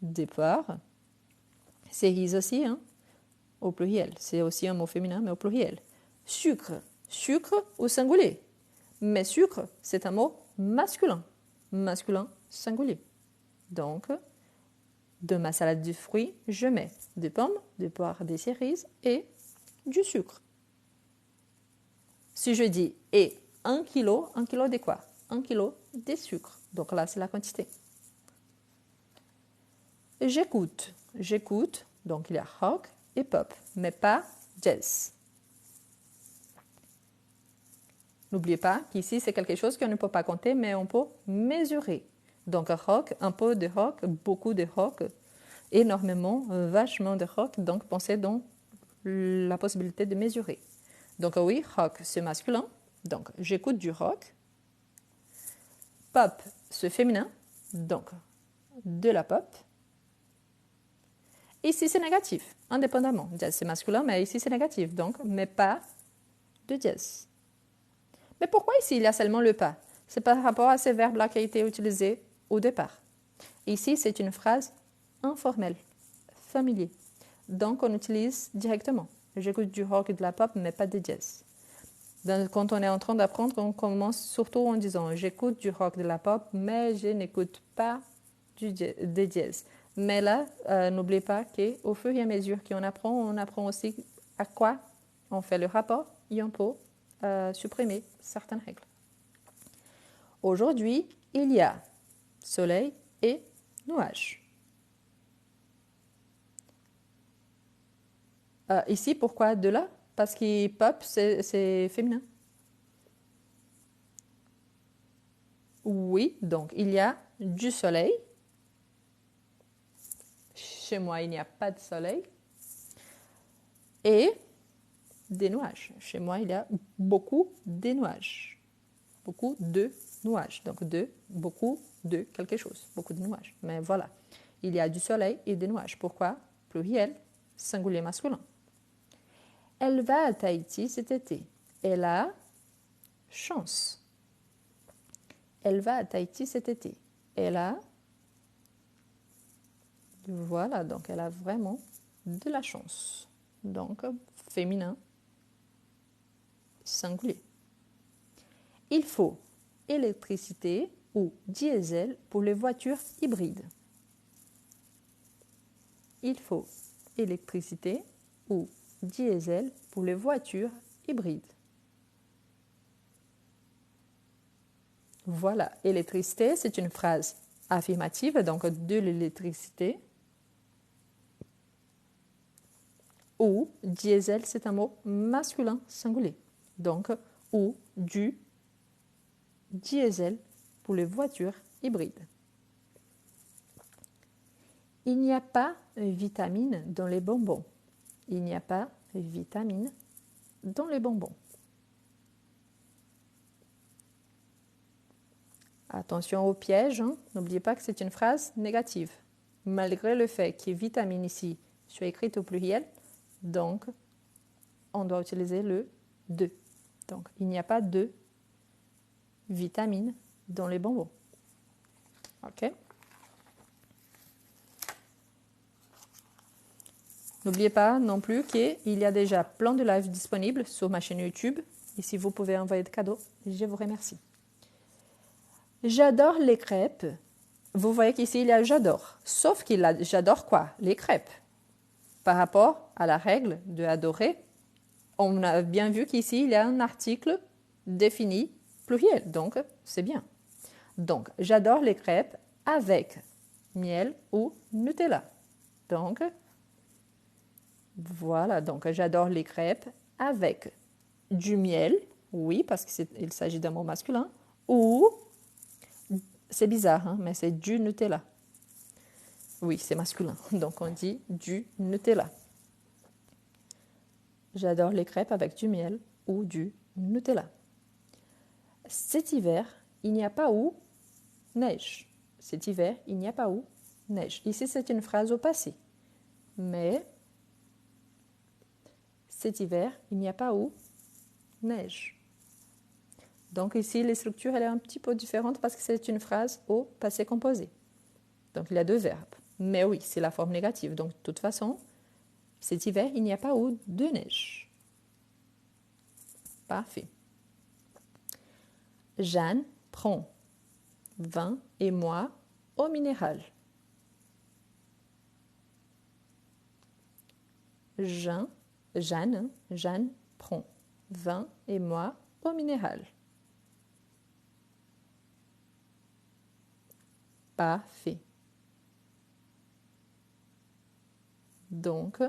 Des poires, cerises aussi, hein, au pluriel. C'est aussi un mot féminin, mais au pluriel. Sucre, sucre au singulier. Mais sucre, c'est un mot masculin. Masculin singulier. Donc, de ma salade de fruits, je mets des pommes, des poires, des cerises et du sucre. Si je dis et 1 kilo de quoi? 1 kilo de sucre. Donc là, c'est la quantité. J'écoute. Donc il y a rock et pop, mais pas jazz. N'oubliez pas qu'ici, c'est quelque chose qu'on ne peut pas compter, mais on peut mesurer. Donc rock, un peu de rock, beaucoup de rock, énormément, vachement de rock. Donc pensez dans la possibilité de mesurer. Donc oui, rock, c'est masculin. Donc j'écoute du rock. Pop, c'est féminin. Donc de la pop. Ici, c'est négatif, indépendamment. Jazz, c'est masculin, mais ici, c'est négatif. Donc, mais pas de jazz. Mais pourquoi ici, il y a seulement le pas? C'est par rapport à ces verbes-là qui ont été utilisés au départ. Ici, c'est une phrase informelle, familier. Donc, on utilise directement. J'écoute du rock et de la pop, mais pas de jazz. Donc, quand on est en train d'apprendre, on commence surtout en disant « j'écoute du rock, de la pop, mais je n'écoute pas de jazz ». Mais là, n'oubliez pas qu'au fur et à mesure qu'on apprend, on apprend aussi à quoi on fait le rapport et on peut supprimer certaines règles. Aujourd'hui, il y a soleil et nuages. Ici, pourquoi de là? Parce que pop, c'est féminin. Oui, donc il y a du soleil. Chez moi, il n'y a pas de soleil. Et des nuages. Chez moi, il y a beaucoup de nuages. Beaucoup de nuages. Donc, beaucoup de quelque chose. Beaucoup de nuages. Mais voilà. Il y a du soleil et des nuages. Pourquoi? Pluriel, singulier masculin. Elle va à Tahiti cet été. Elle a chance. Elle va à Tahiti cet été. Elle a... Voilà, donc elle a vraiment de la chance. Donc, féminin, singulier. Il faut électricité ou diesel pour les voitures hybrides. Il faut électricité ou diesel pour les voitures hybrides. Voilà, électricité, c'est une phrase affirmative, donc de l'électricité. Ou diesel, c'est un mot masculin singulier. Donc, ou du diesel pour les voitures hybrides. Il n'y a pas de vitamine dans les bonbons. Il n'y a pas de vitamine dans les bonbons. Attention au piège, hein. N'oubliez pas que c'est une phrase négative. Malgré le fait que vitamine ici soit écrite au pluriel, donc on doit utiliser le de. Donc il n'y a pas de vitamine dans les bonbons. Ok? N'oubliez pas non plus qu'il y a déjà plein de lives disponibles sur ma chaîne YouTube. Et si vous pouvez envoyer de cadeaux, je vous remercie. J'adore les crêpes. Vous voyez qu'ici, il y a j'adore. Sauf qu'il a j'adore quoi? Les crêpes. Par rapport à la règle de adorer, on a bien vu qu'ici, il y a un article défini pluriel, donc c'est bien. Donc, j'adore les crêpes avec miel ou Nutella. Donc, voilà, donc j'adore les crêpes avec du miel, oui, parce qu'il s'agit d'un mot masculin, ou, c'est bizarre, hein, mais c'est du Nutella. Oui, c'est masculin, donc on dit du Nutella. J'adore les crêpes avec du miel ou du Nutella. Cet hiver, il n'y a pas où neige. Cet hiver, il n'y a pas où neige. Ici, c'est une phrase au passé. Mais cet hiver, il n'y a pas où neige. Donc ici, les structures, elle est un petit peu différente parce que c'est une phrase au passé composé. Donc il y a deux verbes. Mais oui, c'est la forme négative. Donc de toute façon, cet hiver, il n'y a pas où de neige. Parfait. Jeanne prend vin et moi au minéral. Jeanne prend vin et moi au minéral. Parfait. Donc,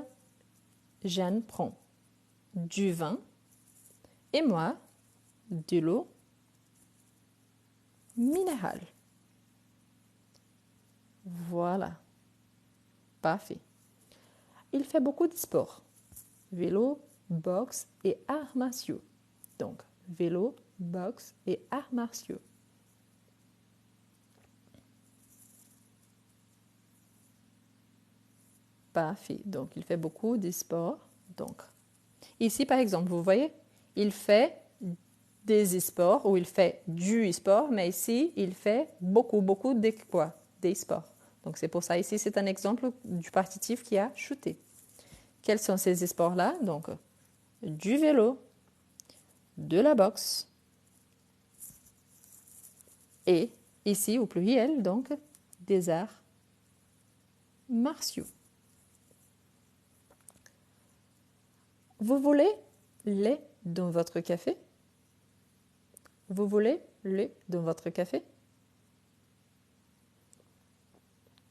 Jeanne prend du vin et moi de l'eau minérale. Voilà. Parfait. Il fait beaucoup de sport. Vélo, boxe et arts martiaux. Donc, vélo, boxe et arts martiaux. Parfait. Donc, il fait beaucoup de sport. Donc, ici, par exemple, vous voyez, il fait des sports ou il fait du sport, mais ici, il fait beaucoup de quoi? Des sports. Donc, c'est pour ça, ici, c'est un exemple du partitif qui a shooté. Quels sont ces sports-là? Donc, du vélo, de la boxe et, ici, au pluriel, donc, des arts martiaux. Vous voulez lait dans votre café? Vous voulez lait dans votre café?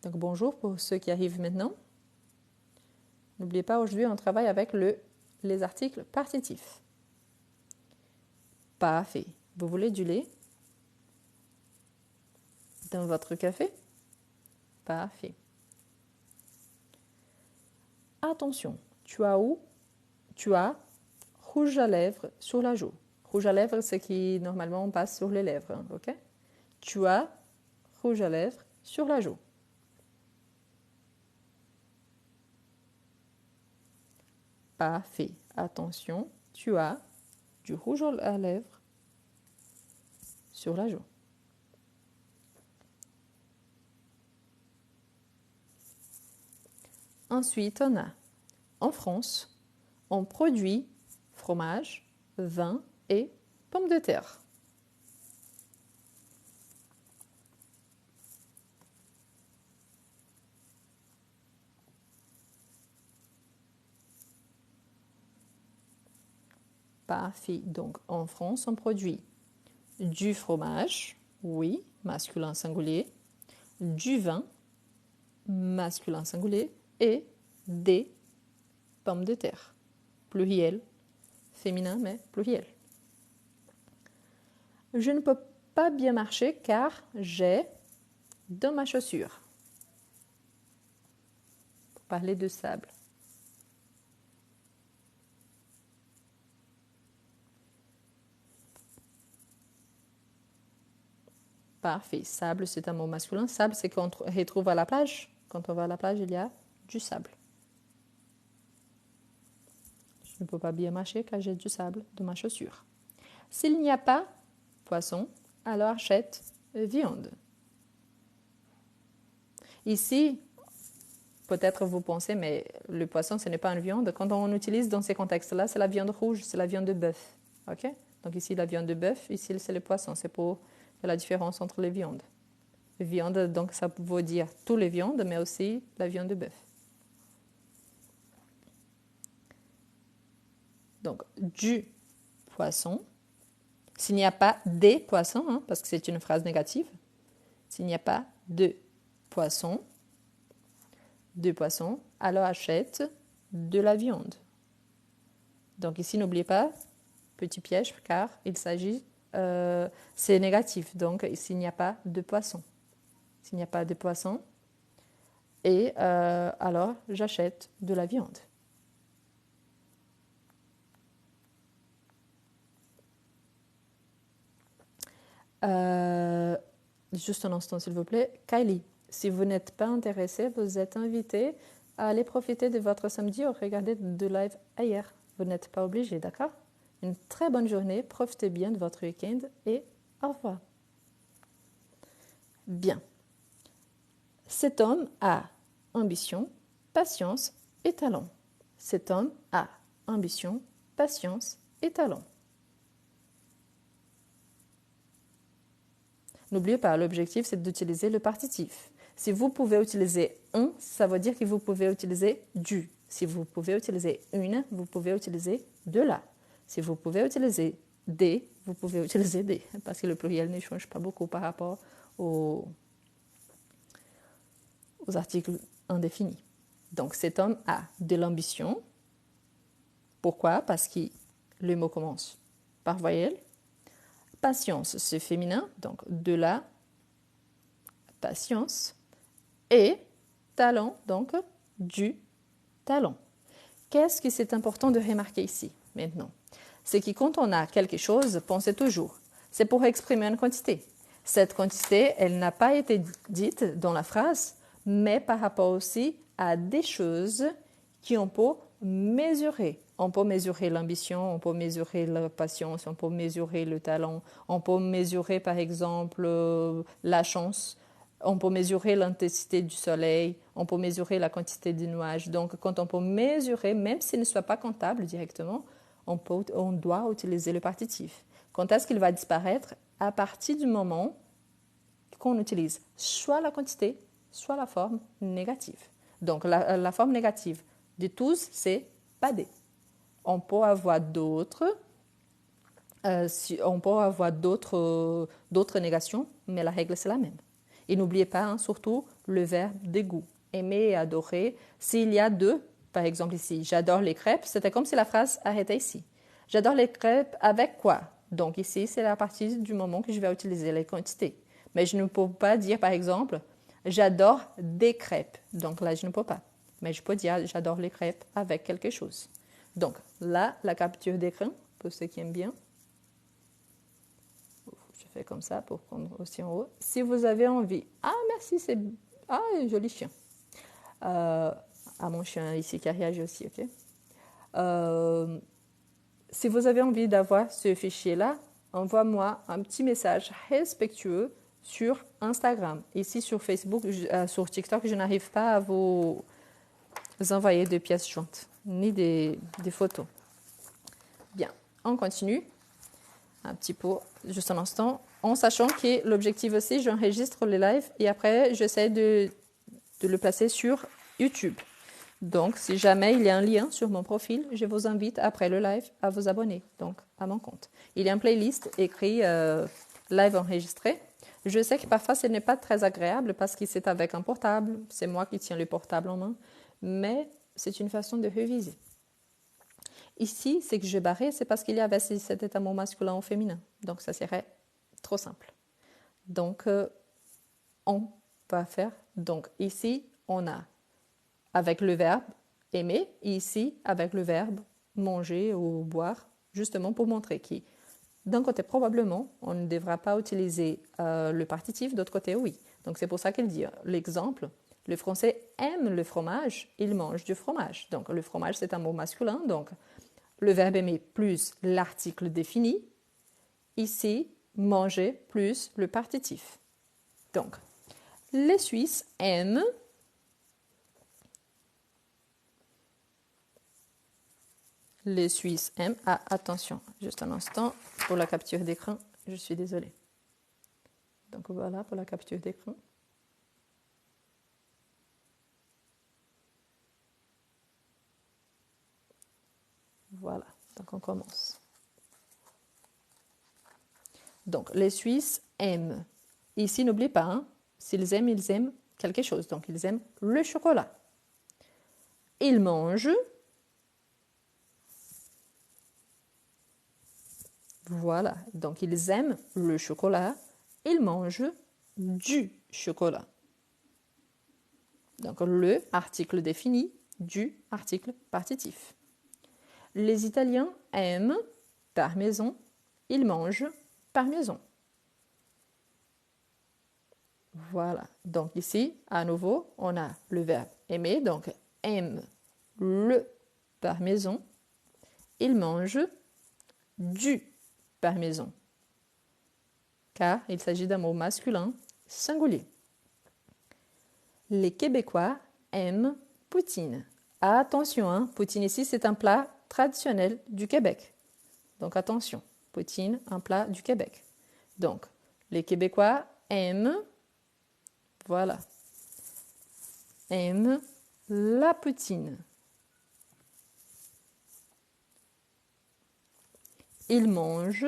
Donc bonjour pour ceux qui arrivent maintenant. N'oubliez pas, aujourd'hui on travaille avec les articles partitifs. Parfait. Vous voulez du lait dans votre café? Parfait. Attention, tu as rouge à lèvres sur la joue. Rouge à lèvres, c'est qui normalement passe sur les lèvres, hein, ok? Tu as rouge à lèvres sur la joue. Parfait. Attention, tu as du rouge à lèvres sur la joue. Ensuite, on a, en France, on produit fromage, vin et pommes de terre. Parfait. Donc, en France, on produit du fromage, oui, masculin singulier, du vin, masculin singulier, et des pommes de terre, pluriel, féminin, mais pluriel. Je ne peux pas bien marcher car j'ai dans ma chaussure. Pour parler de sable. Parfait. Sable, c'est un mot masculin. Sable, c'est qu'on retrouve à la plage. Quand on va à la plage, il y a du sable. Je ne peux pas bien marcher car j'ai du sable dans ma chaussure. S'il n'y a pas poisson, alors achète viande. Ici, peut-être vous pensez, mais le poisson, ce n'est pas une viande. Quand on utilise dans ces contextes-là, c'est la viande rouge, c'est la viande de bœuf. Okay? Donc ici, la viande de bœuf, ici, c'est le poisson. C'est pour la différence entre les viandes. Viande, donc ça veut dire toutes les viandes, mais aussi la viande de bœuf. Donc, du poisson, S'il n'y a pas des poissons, hein, parce que c'est une phrase négative, s'il n'y a pas de poissons, alors achète de la viande. Donc ici, n'oubliez pas, petit piège, car il s'agit, c'est négatif. Donc s'il n'y a pas de poissons, s'il n'y a pas de poissons, et alors j'achète de la viande. Juste un instant, s'il vous plaît. Kylie, si vous n'êtes pas intéressé, vous êtes invité à aller profiter de votre samedi ou regarder de live ailleurs. Vous n'êtes pas obligé, d'accord? Une très bonne journée, profitez bien de votre week-end et au revoir. Bien. Cet homme a ambition, patience et talent. Cet homme a ambition, patience et talent. N'oubliez pas, l'objectif, c'est d'utiliser le partitif. Si vous pouvez utiliser un, ça veut dire que vous pouvez utiliser du. Si vous pouvez utiliser une, vous pouvez utiliser de la. Si vous pouvez utiliser des, vous pouvez utiliser des, parce que le pluriel ne change pas beaucoup par rapport aux articles indéfinis. Donc, cet homme a de l'ambition. Pourquoi? Parce que le mot commence par voyelle. Patience, c'est féminin, donc de la patience. Et talent, donc du talent. Qu'est-ce que c'est important de remarquer ici, maintenant? C'est que quand on a quelque chose, pensez toujours, c'est pour exprimer une quantité. Cette quantité, elle n'a pas été dite dans la phrase, mais par rapport aussi à des choses qu'on peut mesurer. On peut mesurer l'ambition, on peut mesurer la patience, on peut mesurer le talent, on peut mesurer par exemple la chance, on peut mesurer l'intensité du soleil, on peut mesurer la quantité de nuages. Donc quand on peut mesurer, même s'il ne soit pas comptable directement, on doit utiliser le partitif. Quand est-ce qu'il va disparaître? À partir du moment qu'on utilise soit la quantité, soit la forme négative. Donc la forme négative de tous, c'est pas des. On peut avoir d'autres, d'autres négations, mais la règle c'est la même. Et n'oubliez pas, hein, surtout, le verbe dégoût. Aimer et adorer. S'il y a deux, par exemple ici, j'adore les crêpes, c'était comme si la phrase arrêtait ici. J'adore les crêpes avec quoi? Donc ici, c'est à partir du moment que je vais utiliser les quantités. Mais je ne peux pas dire, par exemple, j'adore des crêpes. Donc là, je ne peux pas. Mais je peux dire, j'adore les crêpes avec quelque chose. Donc là, la capture d'écran, pour ceux qui aiment bien. Je fais comme ça pour prendre aussi en haut. Si vous avez envie, ah merci, c'est joli chien. Mon chien ici qui a réagi aussi, ok. Si vous avez envie d'avoir ce fichier-là, envoie-moi un petit message respectueux sur Instagram. Ici sur Facebook, sur TikTok, je n'arrive pas à vous envoyer de pièces jointes, ni des photos. Bien, on continue. Un petit peu, juste un instant, en sachant que l'objectif aussi, j'enregistre les lives et après, j'essaie de le placer sur YouTube. Donc, si jamais il y a un lien sur mon profil, je vous invite après le live à vous abonner, donc à mon compte. Il y a une playlist écrit live enregistré. Je sais que parfois, ce n'est pas très agréable parce que c'est avec un portable. C'est moi qui tiens le portable en main. Mais c'est une façon de réviser. Ici, ce que je barrais, c'est parce qu'il y avait cet état mot masculin ou féminin. Donc, ça serait trop simple. Donc, on va faire. Donc, ici, on a avec le verbe aimer, et ici, avec le verbe manger ou boire, justement pour montrer que d'un côté, probablement, on ne devra pas utiliser le partitif, d'autre côté, oui. Donc, c'est pour ça qu'il dit l'exemple. Le français aime le fromage, il mange du fromage. Donc, le fromage, c'est un mot masculin. Donc, le verbe aimer plus l'article défini. Ici, manger plus le partitif. Donc, les Suisses aiment. Les Suisses aiment. Ah, attention, juste un instant pour la capture d'écran. Je suis désolée. Donc, voilà pour la capture d'écran. Voilà, donc on commence. Donc, les Suisses aiment. Ici, n'oublie pas, hein, s'ils aiment, ils aiment quelque chose. Donc, ils aiment le chocolat. Ils mangent. Voilà. Donc, ils aiment le chocolat. Ils mangent du chocolat. Donc, le article défini, du article partitif. Les Italiens aiment par maison. Ils mangent par maison. Voilà. Donc ici, à nouveau, on a le verbe aimer. Donc, aime le par maison. Il mange du par maison. Car il s'agit d'un mot masculin singulier. Les Québécois aiment poutine. Attention, hein, poutine ici, c'est un plat traditionnel du Québec. Donc attention, poutine, un plat du Québec. Donc, les Québécois aiment, voilà, aiment la poutine. Ils mangent,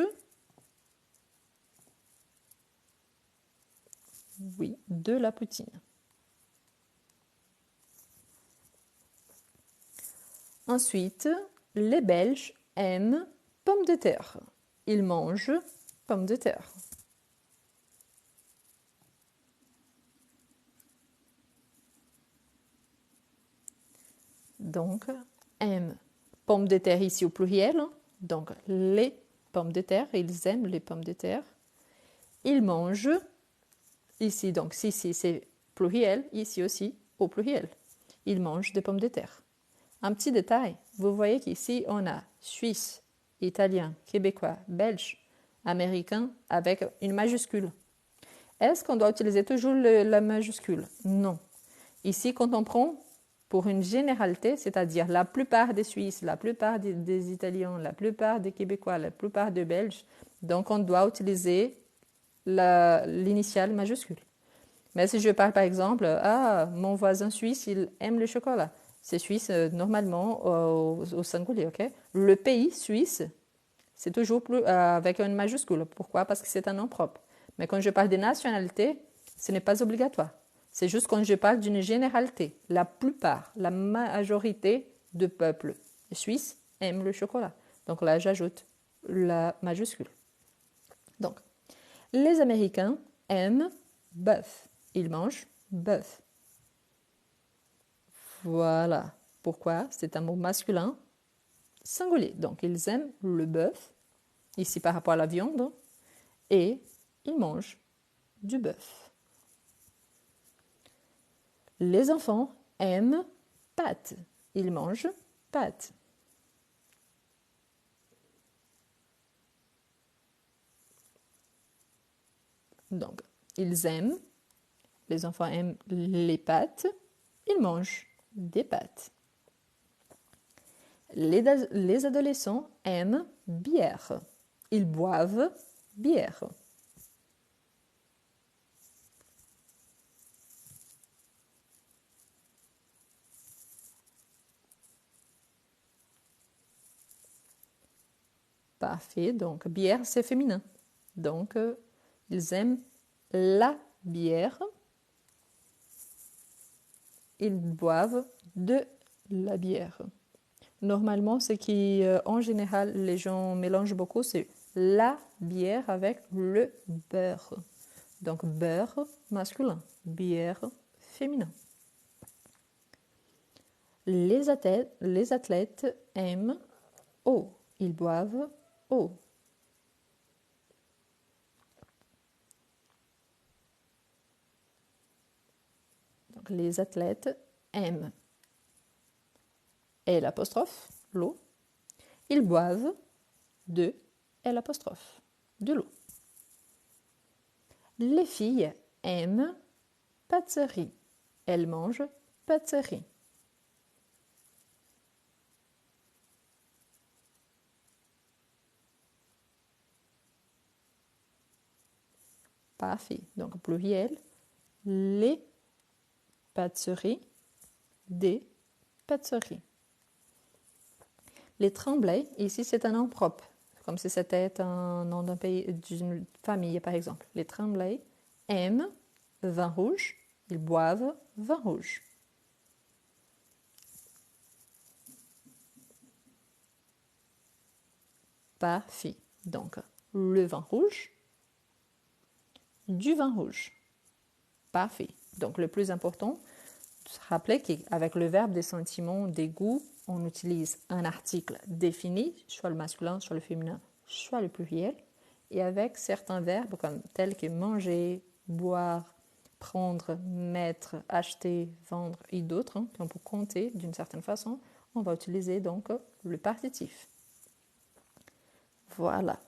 oui, de la poutine. Ensuite, les Belges aiment pommes de terre. Ils mangent pommes de terre. Donc, aiment pommes de terre ici au pluriel. Donc, les pommes de terre, ils aiment les pommes de terre. Ils mangent, ici, donc si c'est pluriel, ici aussi au pluriel. Ils mangent des pommes de terre. Un petit détail, vous voyez qu'ici, on a Suisse, Italien, Québécois, Belge, Américain avec une majuscule. Est-ce qu'on doit utiliser toujours la majuscule? Non. Ici, quand on prend pour une généralité, c'est-à-dire la plupart des Suisses, la plupart des Italiens, la plupart des Québécois, la plupart des Belges, donc on doit utiliser l'initiale majuscule. Mais si je parle par exemple, mon voisin suisse, il aime le chocolat. C'est suisse normalement au singulier, ok? Le pays suisse, c'est toujours avec une majuscule. Pourquoi? Parce que c'est un nom propre. Mais quand je parle des nationalités, ce n'est pas obligatoire. C'est juste quand je parle d'une généralité. La plupart, la majorité de peuples suisses aiment le chocolat. Donc là, j'ajoute la majuscule. Donc, les Américains aiment bœuf. Ils mangent bœuf. Voilà. Pourquoi? C'est un mot masculin singulier. Donc, ils aiment le bœuf, ici par rapport à la viande, et ils mangent du bœuf. Les enfants aiment pâtes. Ils mangent pâtes. Donc, les enfants aiment les pâtes. Ils mangent des pâtes. Les adolescents aiment bière. Ils boivent bière. Parfait. Donc, bière, c'est féminin. Donc, ils aiment la bière. Ils boivent de la bière. Normalement, ce qui, en général, les gens mélangent beaucoup, c'est la bière avec le beurre. Donc, beurre masculin, bière féminin. Les athlètes aiment eau. Ils boivent eau. Donc, les athlètes aiment L', l'eau. Ils boivent de L', de l'eau. Les filles aiment pâtisserie. Elles mangent pâtisserie. Parfait. Donc, pluriel, les pâtisseries, des pâtisseries. Les Tremblay, ici c'est un nom propre. comme si c'était un nom d'un pays, d'une famille par exemple. Les Tremblay aiment vin rouge, ils boivent vin rouge. Parfait. Donc, le vin rouge, du vin rouge. Parfait. Donc, le plus important, se rappeler qu'avec le verbe des sentiments, des goûts, on utilise un article défini, soit le masculin, soit le féminin, soit le pluriel. Et avec certains verbes comme tels que manger, boire, prendre, mettre, acheter, vendre et d'autres, qu'on peut compter d'une certaine façon, on va utiliser donc le partitif. Voilà.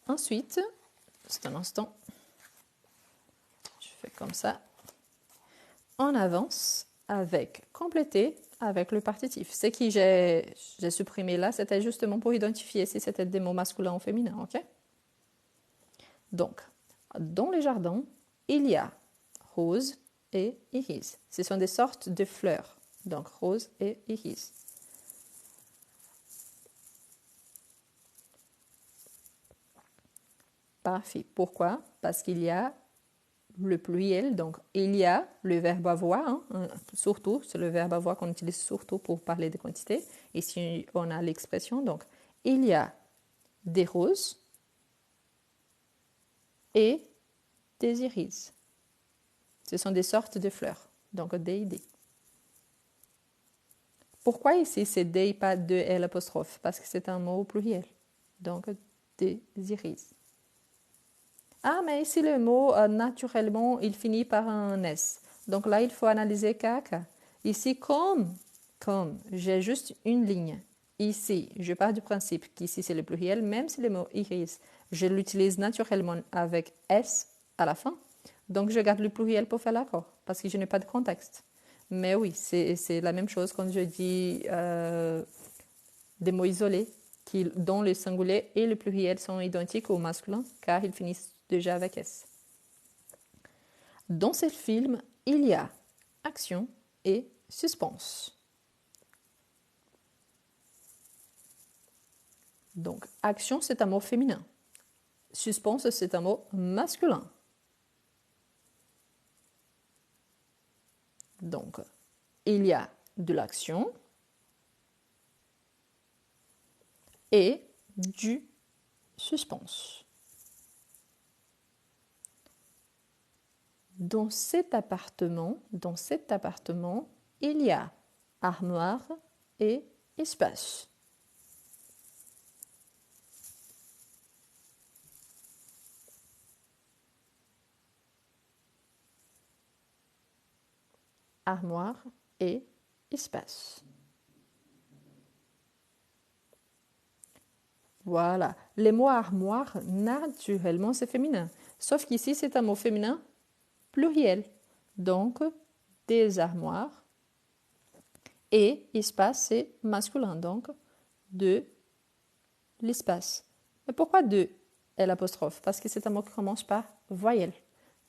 Ensuite, c'est un instant, je fais comme ça. On avance avec compléter avec le partitif. Ce que j'ai supprimé là, c'était justement pour identifier si c'était des mots masculins ou féminins, ok? Donc, dans les jardins, il y a rose et iris. Ce sont des sortes de fleurs, donc rose et iris. Parfait. Pourquoi? Parce qu'il y a le pluriel, donc il y a le verbe avoir, surtout, c'est le verbe avoir qu'on utilise surtout pour parler des quantités. Ici, on a l'expression, donc il y a des roses et des iris. Ce sont des sortes de fleurs, donc des. Pourquoi ici c'est des, pas de L apostrophe? Parce que c'est un mot pluriel, donc des iris. Ah, mais ici le mot, naturellement, il finit par un S. Donc là, il faut analyser caca. Ici, comme j'ai juste une ligne. Ici, je pars du principe qu'ici c'est le pluriel, même si le mot iris, je l'utilise naturellement avec S à la fin. Donc je garde le pluriel pour faire l'accord, parce que je n'ai pas de contexte. Mais oui, c'est la même chose quand je dis des mots isolés, dont le singulier et le pluriel sont identiques au masculin, car ils finissent déjà avec S. Dans ce film, il y a action et suspense. Donc, action, c'est un mot féminin. Suspense, c'est un mot masculin. Donc, il y a de l'action et du suspense. Dans cet appartement, il y a armoire et espace. Armoire et espace. Voilà. Les mots armoire, naturellement, c'est féminin. Sauf qu'ici, c'est un mot féminin pluriel. Donc, des armoires. Et espace, c'est masculin. Donc, de l'espace. Mais pourquoi de l'apostrophe? Parce que c'est un mot qui commence par voyelle.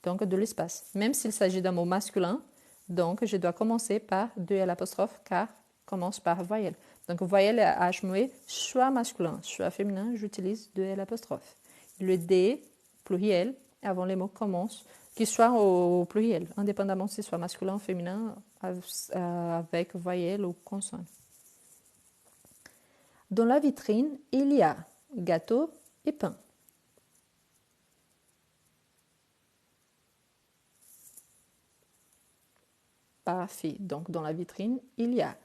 Donc, de l'espace. Même s'il s'agit d'un mot masculin, donc je dois commencer par de l'apostrophe car commence par voyelle. Donc, voyelle à H muet, soit masculin, soit féminin, j'utilise de l'apostrophe. Le D, pluriel, avant les mots commencent, qu'ils soient au pluriel, indépendamment si ce soit masculin ou féminin, avec voyelle ou consonne. Dans la vitrine, il y a gâteau et pain. Parfait. Donc, dans la vitrine, il y a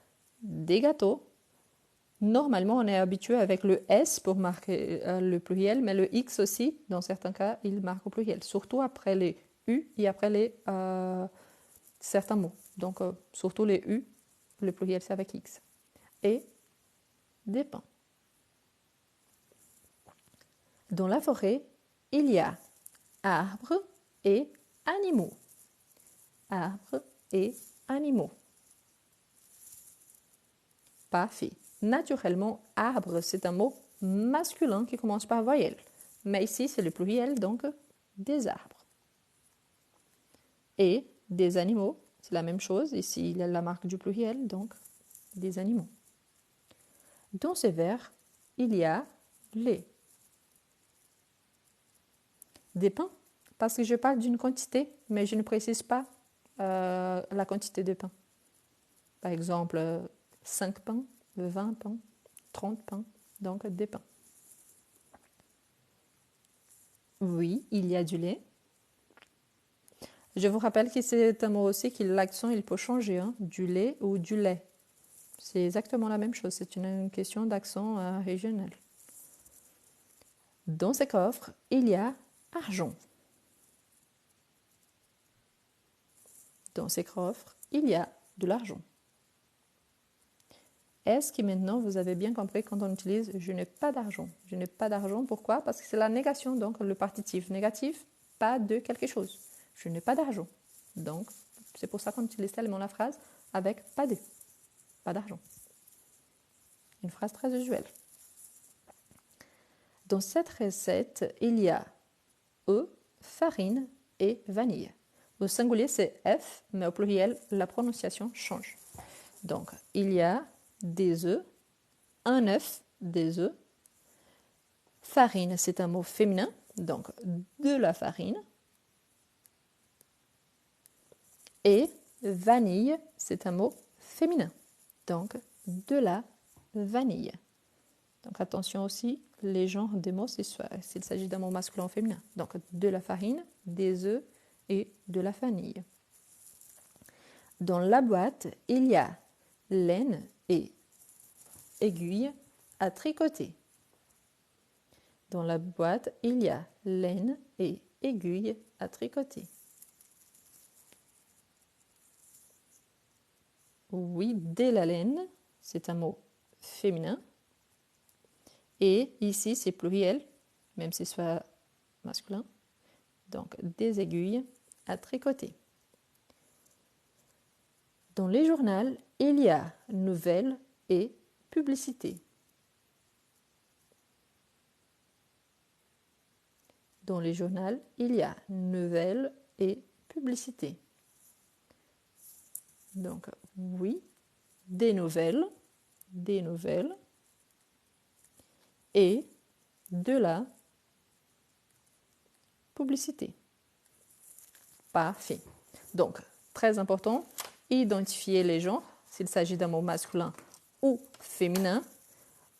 des gâteaux. Normalement, on est habitué avec le S pour marquer le pluriel, mais le X aussi, dans certains cas, il marque au pluriel. Surtout après les U et après les certains mots. Donc, surtout les U, le pluriel, c'est avec X. Et des pains. Dans la forêt, il y a arbres et animaux. Arbres et animaux. Parfait. Naturellement, arbre, c'est un mot masculin qui commence par voyelle. Mais ici, c'est le pluriel, donc des arbres. Et des animaux, c'est la même chose. Ici, il y a la marque du pluriel, donc des animaux. Dans ce verre, il y a lait des pains, parce que je parle d'une quantité, mais je ne précise pas la quantité de pain. Par exemple, 5 pains, 20 pains, 30 pains, donc des pains. Oui, il y a du lait. Je vous rappelle que c'est un mot aussi que l'accent il peut changer, hein, du lait ou du lait. C'est exactement la même chose, c'est une question d'accent régional. Dans ces coffres, il y a argent. Dans ces coffres, il y a de l'argent. Est-ce que maintenant vous avez bien compris quand on utilise je n'ai pas d'argent? Je n'ai pas d'argent, pourquoi? Parce que c'est la négation, donc le partitif négatif, pas de quelque chose. Je n'ai pas d'argent. Donc, c'est pour ça qu'on utilise tellement la phrase avec pas de, pas d'argent. Une phrase très usuelle. Dans cette recette, il y a œufs, farine et vanille. Au singulier, c'est F, mais au pluriel, la prononciation change. Donc, il y a des œufs, un œuf, des œufs. Farine, c'est un mot féminin, donc de la farine. Et vanille, c'est un mot féminin, donc de la vanille. Donc attention aussi, les genres des mots, s'il s'agit d'un mot masculin ou féminin. Donc de la farine, des œufs et de la vanille. Dans la boîte, il y a laine et aiguille à tricoter. Dans la boîte, il y a laine et aiguille à tricoter. Oui, de la laine, c'est un mot féminin. Et ici, c'est pluriel, même si ce soit masculin. Donc, des aiguilles à tricoter. Dans les journaux, il y a nouvelles et publicités. Dans les journaux, il y a nouvelles et publicités. Donc, oui, des nouvelles et de la publicité. Parfait. Donc, très important, identifier les genres, s'il s'agit d'un mot masculin ou féminin,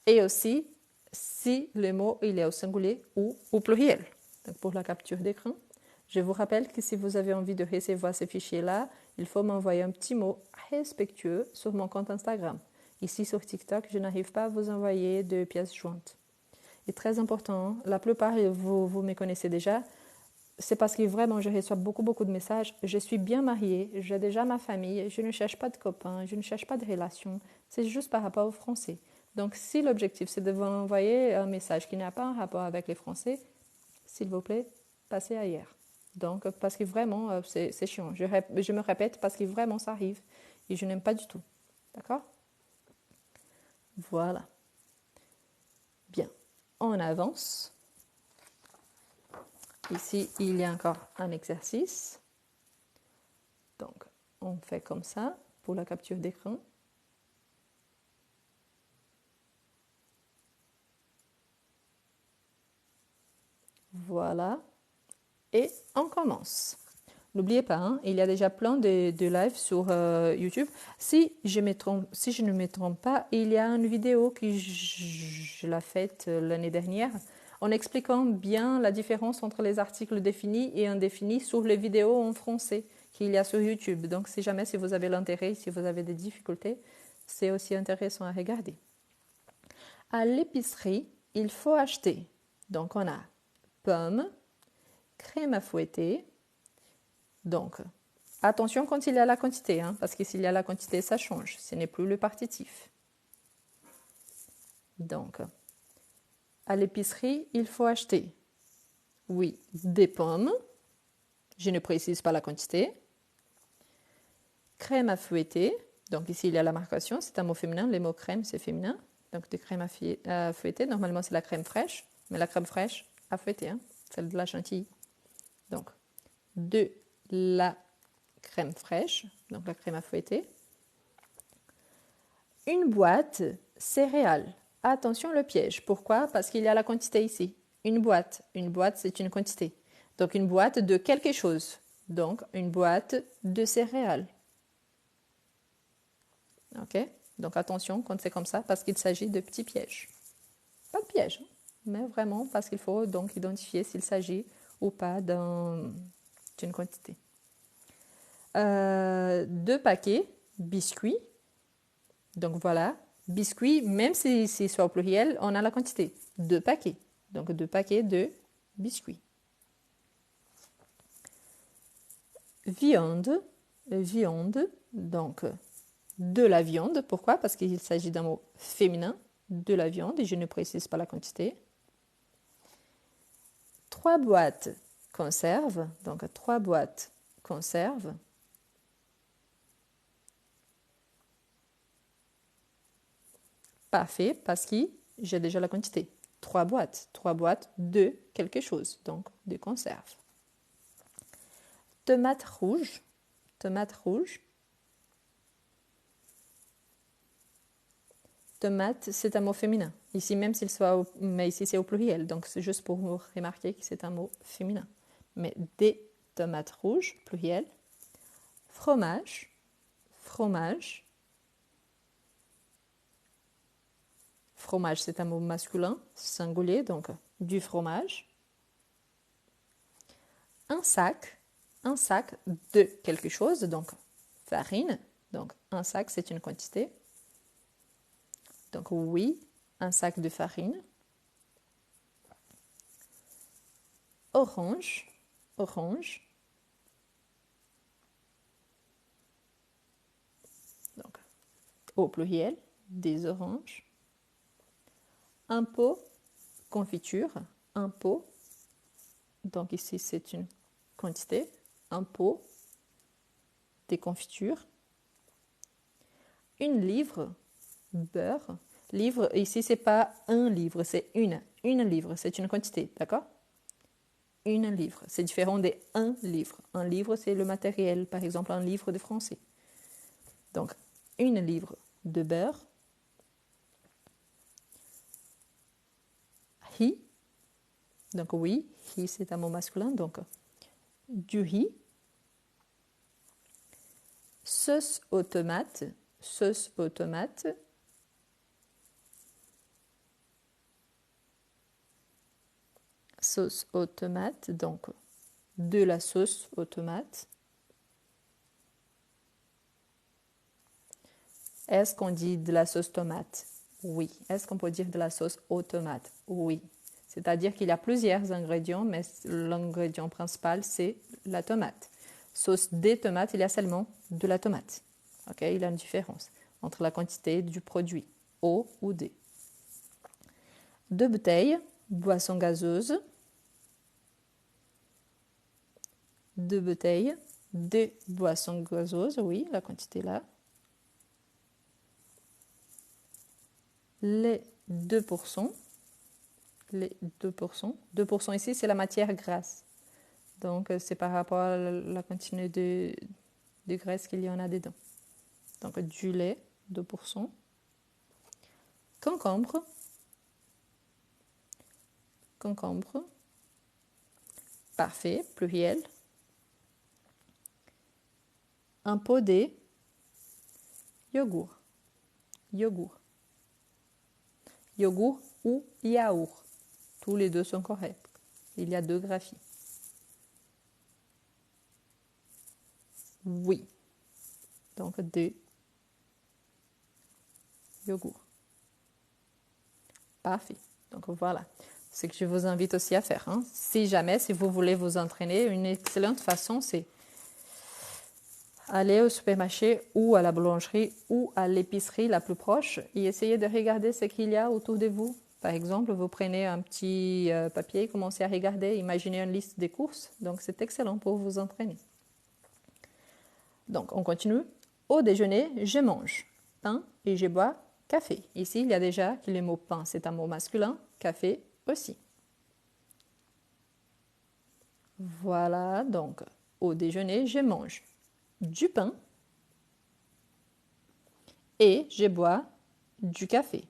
et aussi si le mot il est au singulier ou au pluriel. Donc, pour la capture d'écran, je vous rappelle que si vous avez envie de recevoir ces fichiers-là, il faut m'envoyer un petit mot respectueux sur mon compte Instagram. Ici sur TikTok, je n'arrive pas à vous envoyer de pièces jointes. Et très important, la plupart, vous me connaissez déjà, c'est parce que vraiment, je reçois beaucoup de messages. Je suis bien mariée, j'ai déjà ma famille, je ne cherche pas de copains, je ne cherche pas de relations. C'est juste par rapport aux Français. Donc, si l'objectif, c'est de vous envoyer un message qui n'a pas un rapport avec les Français, s'il vous plaît, passez ailleurs. Donc, parce que vraiment, c'est chiant. Je me répète parce que vraiment, ça arrive et je n'aime pas du tout. D'accord? Voilà. Bien, on avance. Ici, il y a encore un exercice. Donc, on fait comme ça pour la capture d'écran. Voilà. Et on commence. N'oubliez pas, hein, il y a déjà plein de lives sur YouTube. Si je ne me trompe pas, il y a une vidéo que je l'ai faite l'année dernière en expliquant bien la différence entre les articles définis et indéfinis sur les vidéos en français qu'il y a sur YouTube. Donc, si jamais si vous avez l'intérêt, si vous avez des difficultés, c'est aussi intéressant à regarder. À l'épicerie, il faut acheter. Donc, on a pommes, crème à fouetter. Donc, attention quand il y a la quantité, hein, parce que s'il y a la quantité, ça change. Ce n'est plus le partitif. Donc, à l'épicerie, il faut acheter, oui, des pommes. Je ne précise pas la quantité. Crème à fouetter. Donc, ici, il y a la marcation. C'est un mot féminin. Les mots crème, c'est féminin. Donc, de crème à fouetter. Normalement, c'est la crème fraîche. Mais la crème fraîche à fouetter, hein, celle de la chantilly. Donc, de la crème fraîche, donc la crème à fouetter. Une boîte céréales. Attention le piège. Pourquoi? Parce qu'il y a la quantité ici. Une boîte, c'est une quantité. Donc, une boîte de quelque chose. Donc, une boîte de céréales. OK? Donc, attention quand c'est comme ça, parce qu'il s'agit de petits pièges. Pas de piège, mais vraiment parce qu'il faut donc identifier s'il s'agit ou pas d'une quantité. 2 paquets biscuits. Donc, voilà. Biscuits, même si c'est soit au pluriel, on a la quantité. 2 paquets. Donc, 2 paquets de biscuits. Viande, donc de la viande. Pourquoi? Parce qu'il s'agit d'un mot féminin, de la viande, et je ne précise pas la quantité. 3 boîtes conserve, donc 3 boîtes conserve. Parfait, parce que j'ai déjà la quantité. 3 boîtes de quelque chose, donc de conserve. Tomates rouges. Tomate, c'est un mot féminin. Ici, même s'il soit, mais ici c'est au pluriel, donc c'est juste pour vous remarquer que c'est un mot féminin. Mais des tomates rouges, pluriel. Fromage. Fromage, c'est un mot masculin, singulier, donc du fromage. Un sac de quelque chose, donc farine. Donc un sac, c'est une quantité. Donc oui, un sac de farine. Orange. Donc au pluriel, des oranges. Un pot, confiture. Un pot, donc ici c'est une quantité. Un pot, des confitures. Une livre, beurre. Livre, ici c'est pas un livre, c'est une livre, c'est une quantité, d'accord? Une livre, c'est différent des un livre. Un livre, c'est le matériel, par exemple un livre de français. Donc, une livre de beurre. Riz, donc oui, riz c'est un mot masculin, donc du riz. Sauce aux tomates. Sauce aux tomates. Sauce aux tomates, donc de la sauce aux tomates. Est-ce qu'on dit de la sauce tomate? Oui. Est-ce qu'on peut dire de la sauce aux tomates? Oui. C'est-à-dire qu'il y a plusieurs ingrédients, mais l'ingrédient principal, c'est la tomate. Sauce des tomates, il y a seulement de la tomate. Okay? Il y a une différence entre la quantité du produit, au ou des. 2 bouteilles, boisson gazeuse. 2 bouteilles de boisson gazeuse, oui, la quantité là. Les 2%. Les 2%. 2% ici, c'est la matière grasse. Donc, c'est par rapport à la quantité de graisse qu'il y en a dedans. Donc, du lait, 2%. Concombre. Parfait, pluriel. Un pot de yogourt. Yogourt ou yaourt. Tous les deux sont corrects. Il y a 2 graphies. Oui. Donc, 2 yogourts. Parfait. Donc, voilà. Ce que je vous invite aussi à faire. Hein. Si vous voulez vous entraîner, une excellente façon, c'est aller au supermarché ou à la boulangerie ou à l'épicerie la plus proche et essayer de regarder ce qu'il y a autour de vous. Par exemple, vous prenez un petit papier, commencez à regarder, imaginez une liste des courses. Donc, c'est excellent pour vous entraîner. Donc, on continue. Au déjeuner, je mange pain et je bois café. Ici, il y a déjà que le mot pain, c'est un mot masculin, café aussi. Voilà, donc, au déjeuner, je mange du pain et je bois du café.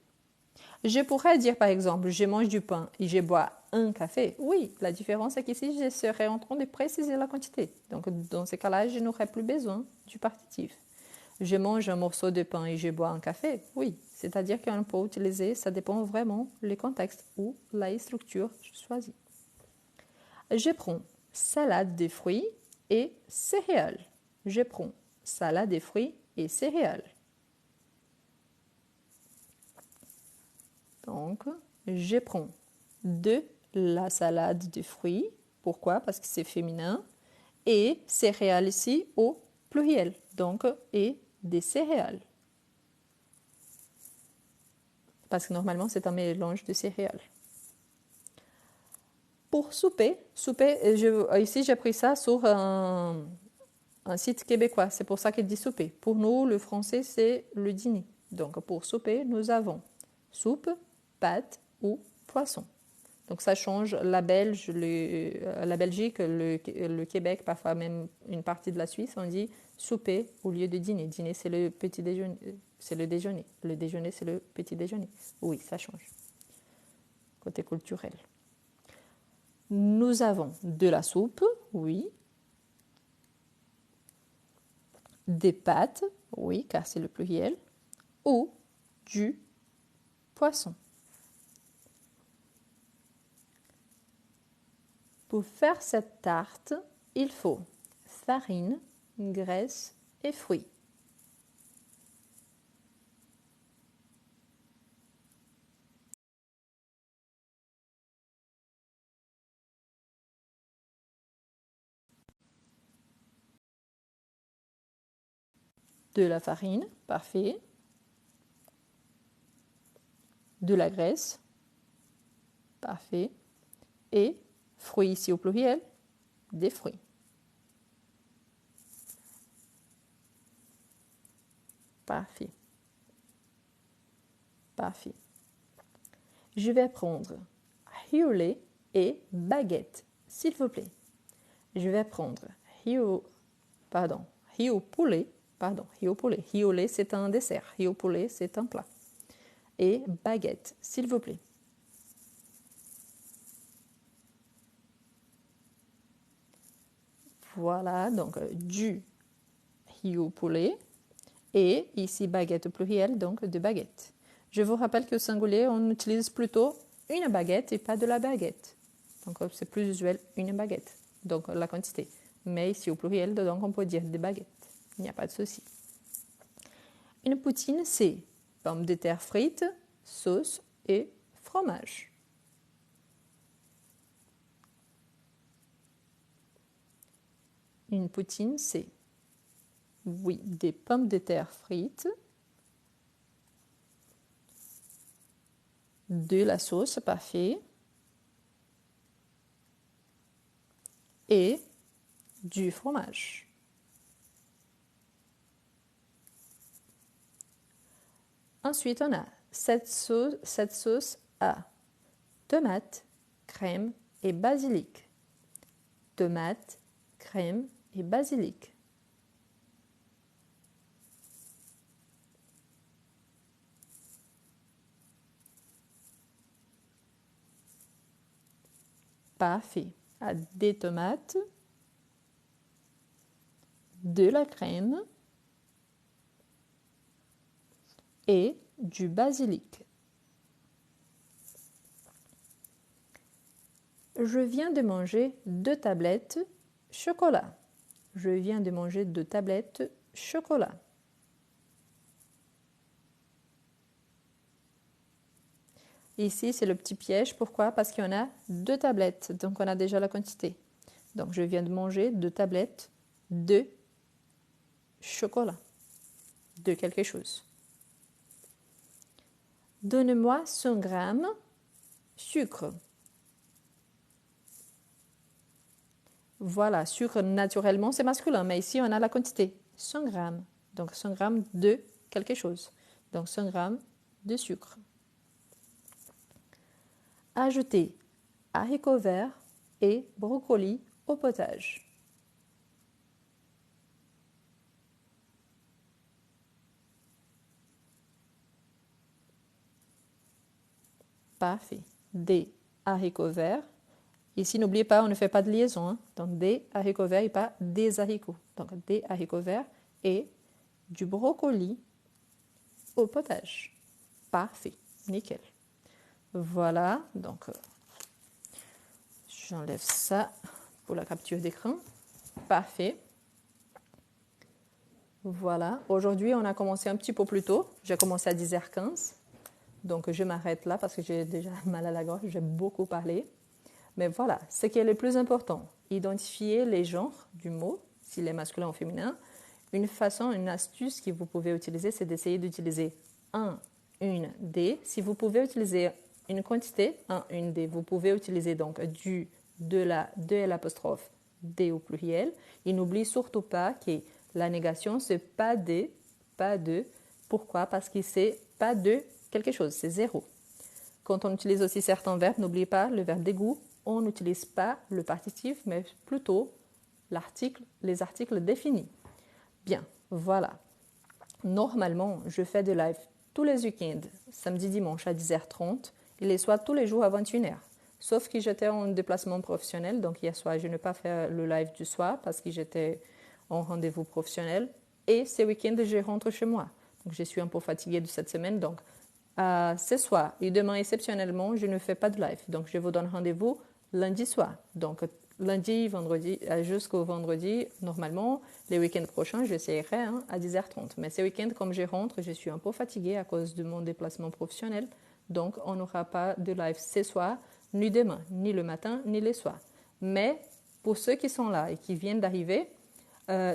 Je pourrais dire par exemple, je mange du pain et je bois un café. Oui, la différence est qu'ici, je serais en train de préciser la quantité. Donc, dans ce cas-là, je n'aurai plus besoin du partitif. Je mange un morceau de pain et je bois un café. Oui, c'est-à-dire qu'on peut utiliser, ça dépend vraiment du contexte ou la structure choisie. Je prends salade de fruits et céréales. Je prends salade de fruits et céréales. Donc, je prends de la salade de fruits. Pourquoi? Parce que c'est féminin. Et céréales ici au pluriel. Donc, et des céréales. Parce que normalement, c'est un mélange de céréales. Pour souper, ici j'ai pris ça sur un site québécois. C'est pour ça qu'il dit souper. Pour nous, le français, c'est le dîner. Donc, pour souper, nous avons soupe, pâte ou poisson. Donc, ça change la Belgique, le Québec, parfois même une partie de la Suisse, on dit souper au lieu de dîner. Dîner, c'est le petit déjeuner, c'est le déjeuner. Le déjeuner, c'est le petit déjeuner. Oui, ça change. Côté culturel. Nous avons de la soupe, oui. Des pâtes, oui, car c'est le pluriel. Ou du poisson. Pour faire cette tarte, il faut farine, graisse et fruits. De la farine, parfait. De la graisse, parfait. Et fruits ici au pluriel, des fruits. Parfait. Parfait. Je vais prendre hiolé et baguette, s'il vous plaît. Je vais prendre hiopoulet. Hiolé, c'est un dessert. Hiopoulet, c'est un plat. Et baguette, s'il vous plaît. Voilà, donc du hiopoulet et ici baguette au pluriel, donc de baguette. Je vous rappelle que au singulier, on utilise plutôt une baguette et pas de la baguette. Donc c'est plus usuel une baguette, donc la quantité. Mais ici au pluriel, donc on peut dire des baguettes. Il n'y a pas de souci. Une poutine, c'est pommes de terre frites, sauce et fromage. Une poutine, c'est, oui, des pommes de terre frites, de la sauce, parfait, et du fromage. Ensuite, on a cette sauce à tomate, crème et basilic. Tomate, crème et basilic. Parfait. À des tomates, de la crème et du basilic. Je viens de manger 2 tablettes chocolat. Je viens de manger 2 tablettes chocolat. Ici, c'est le petit piège. Pourquoi? Parce qu'il y en a 2 tablettes. Donc, on a déjà la quantité. Donc, je viens de manger 2 tablettes de chocolat. De quelque chose. Donne-moi 100 grammes sucre. Voilà, sucre naturellement, c'est masculin, mais ici, on a la quantité. 100 grammes. Donc, 100 grammes de quelque chose. Donc, 100 grammes de sucre. Ajoutez haricots verts et brocolis au potage. Parfait. Des haricots verts. Ici, n'oubliez pas, on ne fait pas de liaison. Hein. Donc, des haricots verts et pas des haricots. Donc, des haricots verts et du brocoli au potage. Parfait. Nickel. Voilà. Donc, j'enlève ça pour la capture d'écran. Parfait. Voilà. Aujourd'hui, on a commencé un petit peu plus tôt. J'ai commencé à 10h15. Donc, je m'arrête là parce que j'ai déjà mal à la gorge. J'ai beaucoup parlé. Mais voilà, ce qui est le plus important, identifier les genres du mot, s'il est masculin ou féminin. Une façon, une astuce que vous pouvez utiliser, c'est d'essayer d'utiliser un, une, des. Si vous pouvez utiliser une quantité, un, une, des, vous pouvez utiliser donc du, de la, de l'apostrophe, des au pluriel. Et n'oublie surtout pas que la négation, c'est pas des, pas de. Pourquoi? Parce que c'est pas de quelque chose, c'est zéro. Quand on utilise aussi certains verbes, n'oubliez pas le verbe d'égout. On n'utilise pas le partitif, mais plutôt l'article, les articles définis. Bien, voilà. Normalement, je fais des lives tous les week-ends, samedi, dimanche à 10h30, et les soirs tous les jours à 21h. Sauf que j'étais en déplacement professionnel, donc hier soir, je n'ai pas fait le live du soir parce que j'étais en rendez-vous professionnel. Et ce week-end, je rentre chez moi. Donc, je suis un peu fatiguée de cette semaine, donc ce soir et demain, exceptionnellement, je ne fais pas de live. Donc, je vous donne rendez-vous lundi soir. Donc, lundi, vendredi, jusqu'au vendredi, normalement, les week-ends prochains, j'essaierai à 10h30. Mais ce week-end, comme je rentre, je suis un peu fatiguée à cause de mon déplacement professionnel. Donc, on n'aura pas de live ce soir, ni demain, ni le matin, ni le soir. Mais pour ceux qui sont là et qui viennent d'arriver,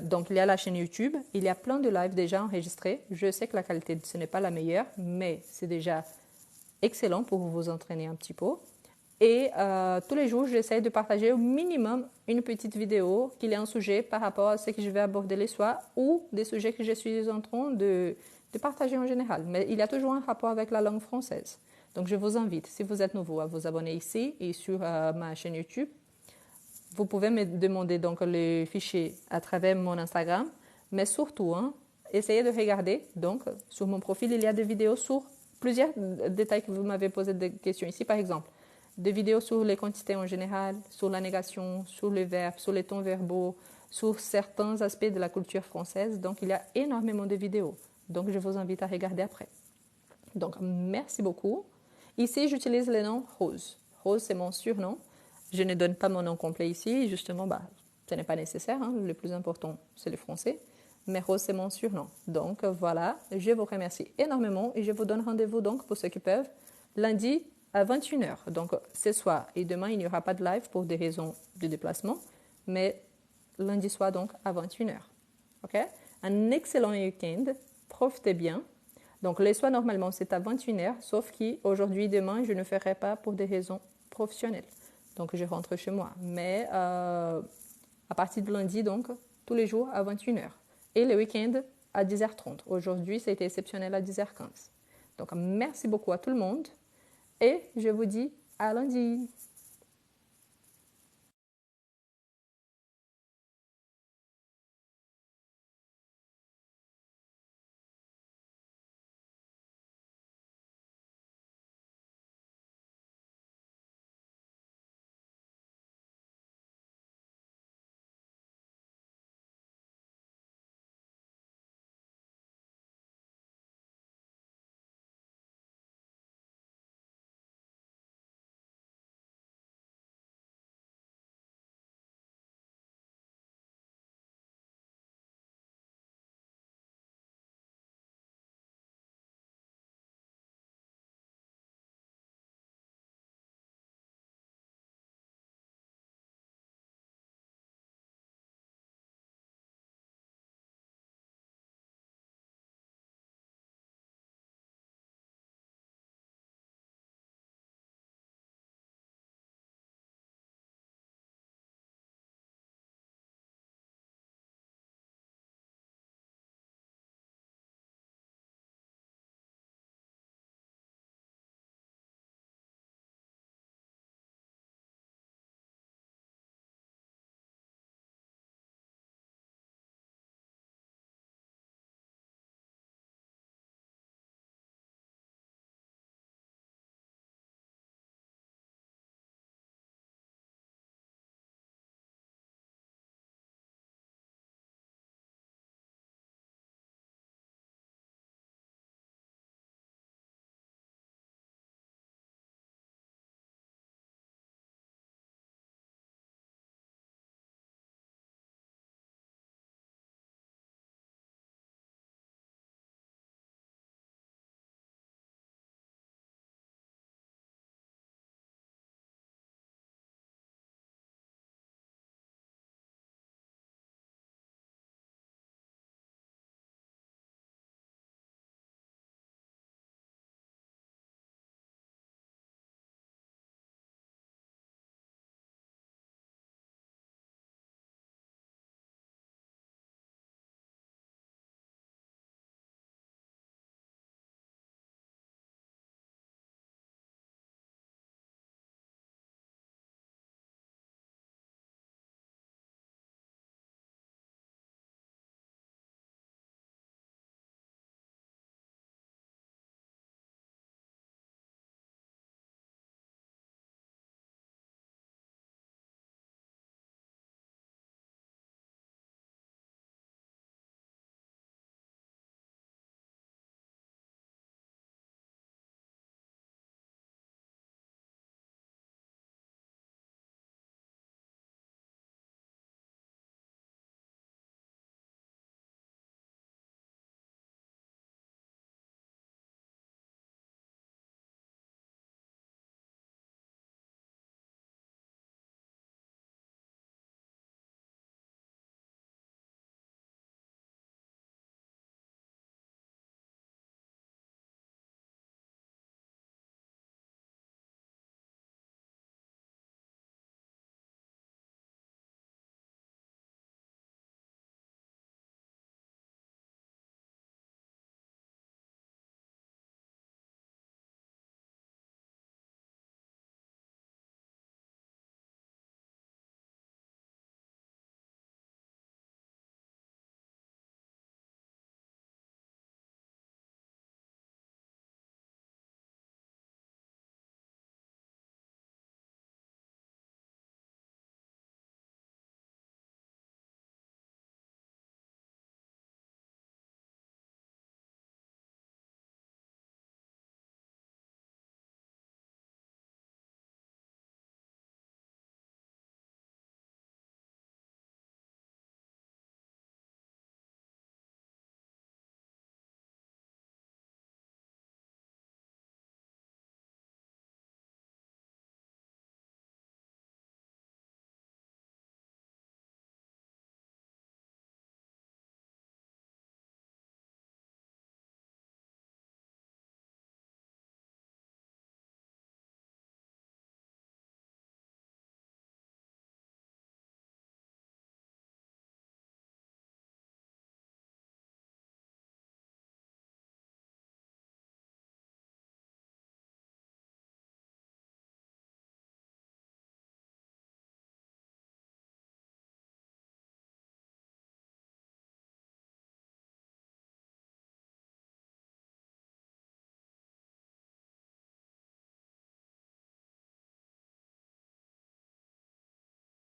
donc il y a la chaîne YouTube, il y a plein de lives déjà enregistrés. Je sais que la qualité, ce n'est pas la meilleure, mais c'est déjà excellent pour vous entraîner un petit peu. Et tous les jours, j'essaie de partager au minimum une petite vidéo qui est un sujet par rapport à ce que je vais aborder les soirs ou des sujets que je suis en train de partager en général. Mais il y a toujours un rapport avec la langue française. Donc je vous invite, si vous êtes nouveau, à vous abonner ici et sur ma chaîne YouTube. Vous pouvez me demander donc les fichiers à travers mon Instagram, mais surtout, essayez de regarder. Donc, sur mon profil, il y a des vidéos sur plusieurs détails que vous m'avez posé des questions ici, par exemple. Des vidéos sur les quantités en général, sur la négation, sur les verbes, sur les tons verbaux, sur certains aspects de la culture française. Donc, il y a énormément de vidéos. Donc, je vous invite à regarder après. Donc, merci beaucoup. Ici, j'utilise le nom Rose. Rose, c'est mon surnom. Je ne donne pas mon nom complet ici. Justement, ce n'est pas nécessaire. Le plus important, c'est le français. Mais Rose, c'est mon surnom. Donc, voilà. Je vous remercie énormément et je vous donne rendez-vous donc pour ceux qui peuvent lundi à 21h. Donc, ce soir et demain, il n'y aura pas de live pour des raisons de déplacement. Mais lundi soir, donc, à 21h. OK? Un excellent week-end. Profitez bien. Donc, les soirs, normalement, c'est à 21h, sauf qu'aujourd'hui, demain, je ne ferai pas pour des raisons professionnelles. Donc, je rentre chez moi. Mais à partir de lundi, donc, tous les jours à 21h. Et le week-end à 10h30. Aujourd'hui, c'était exceptionnel à 10h15. Donc, merci beaucoup à tout le monde. Et je vous dis à lundi.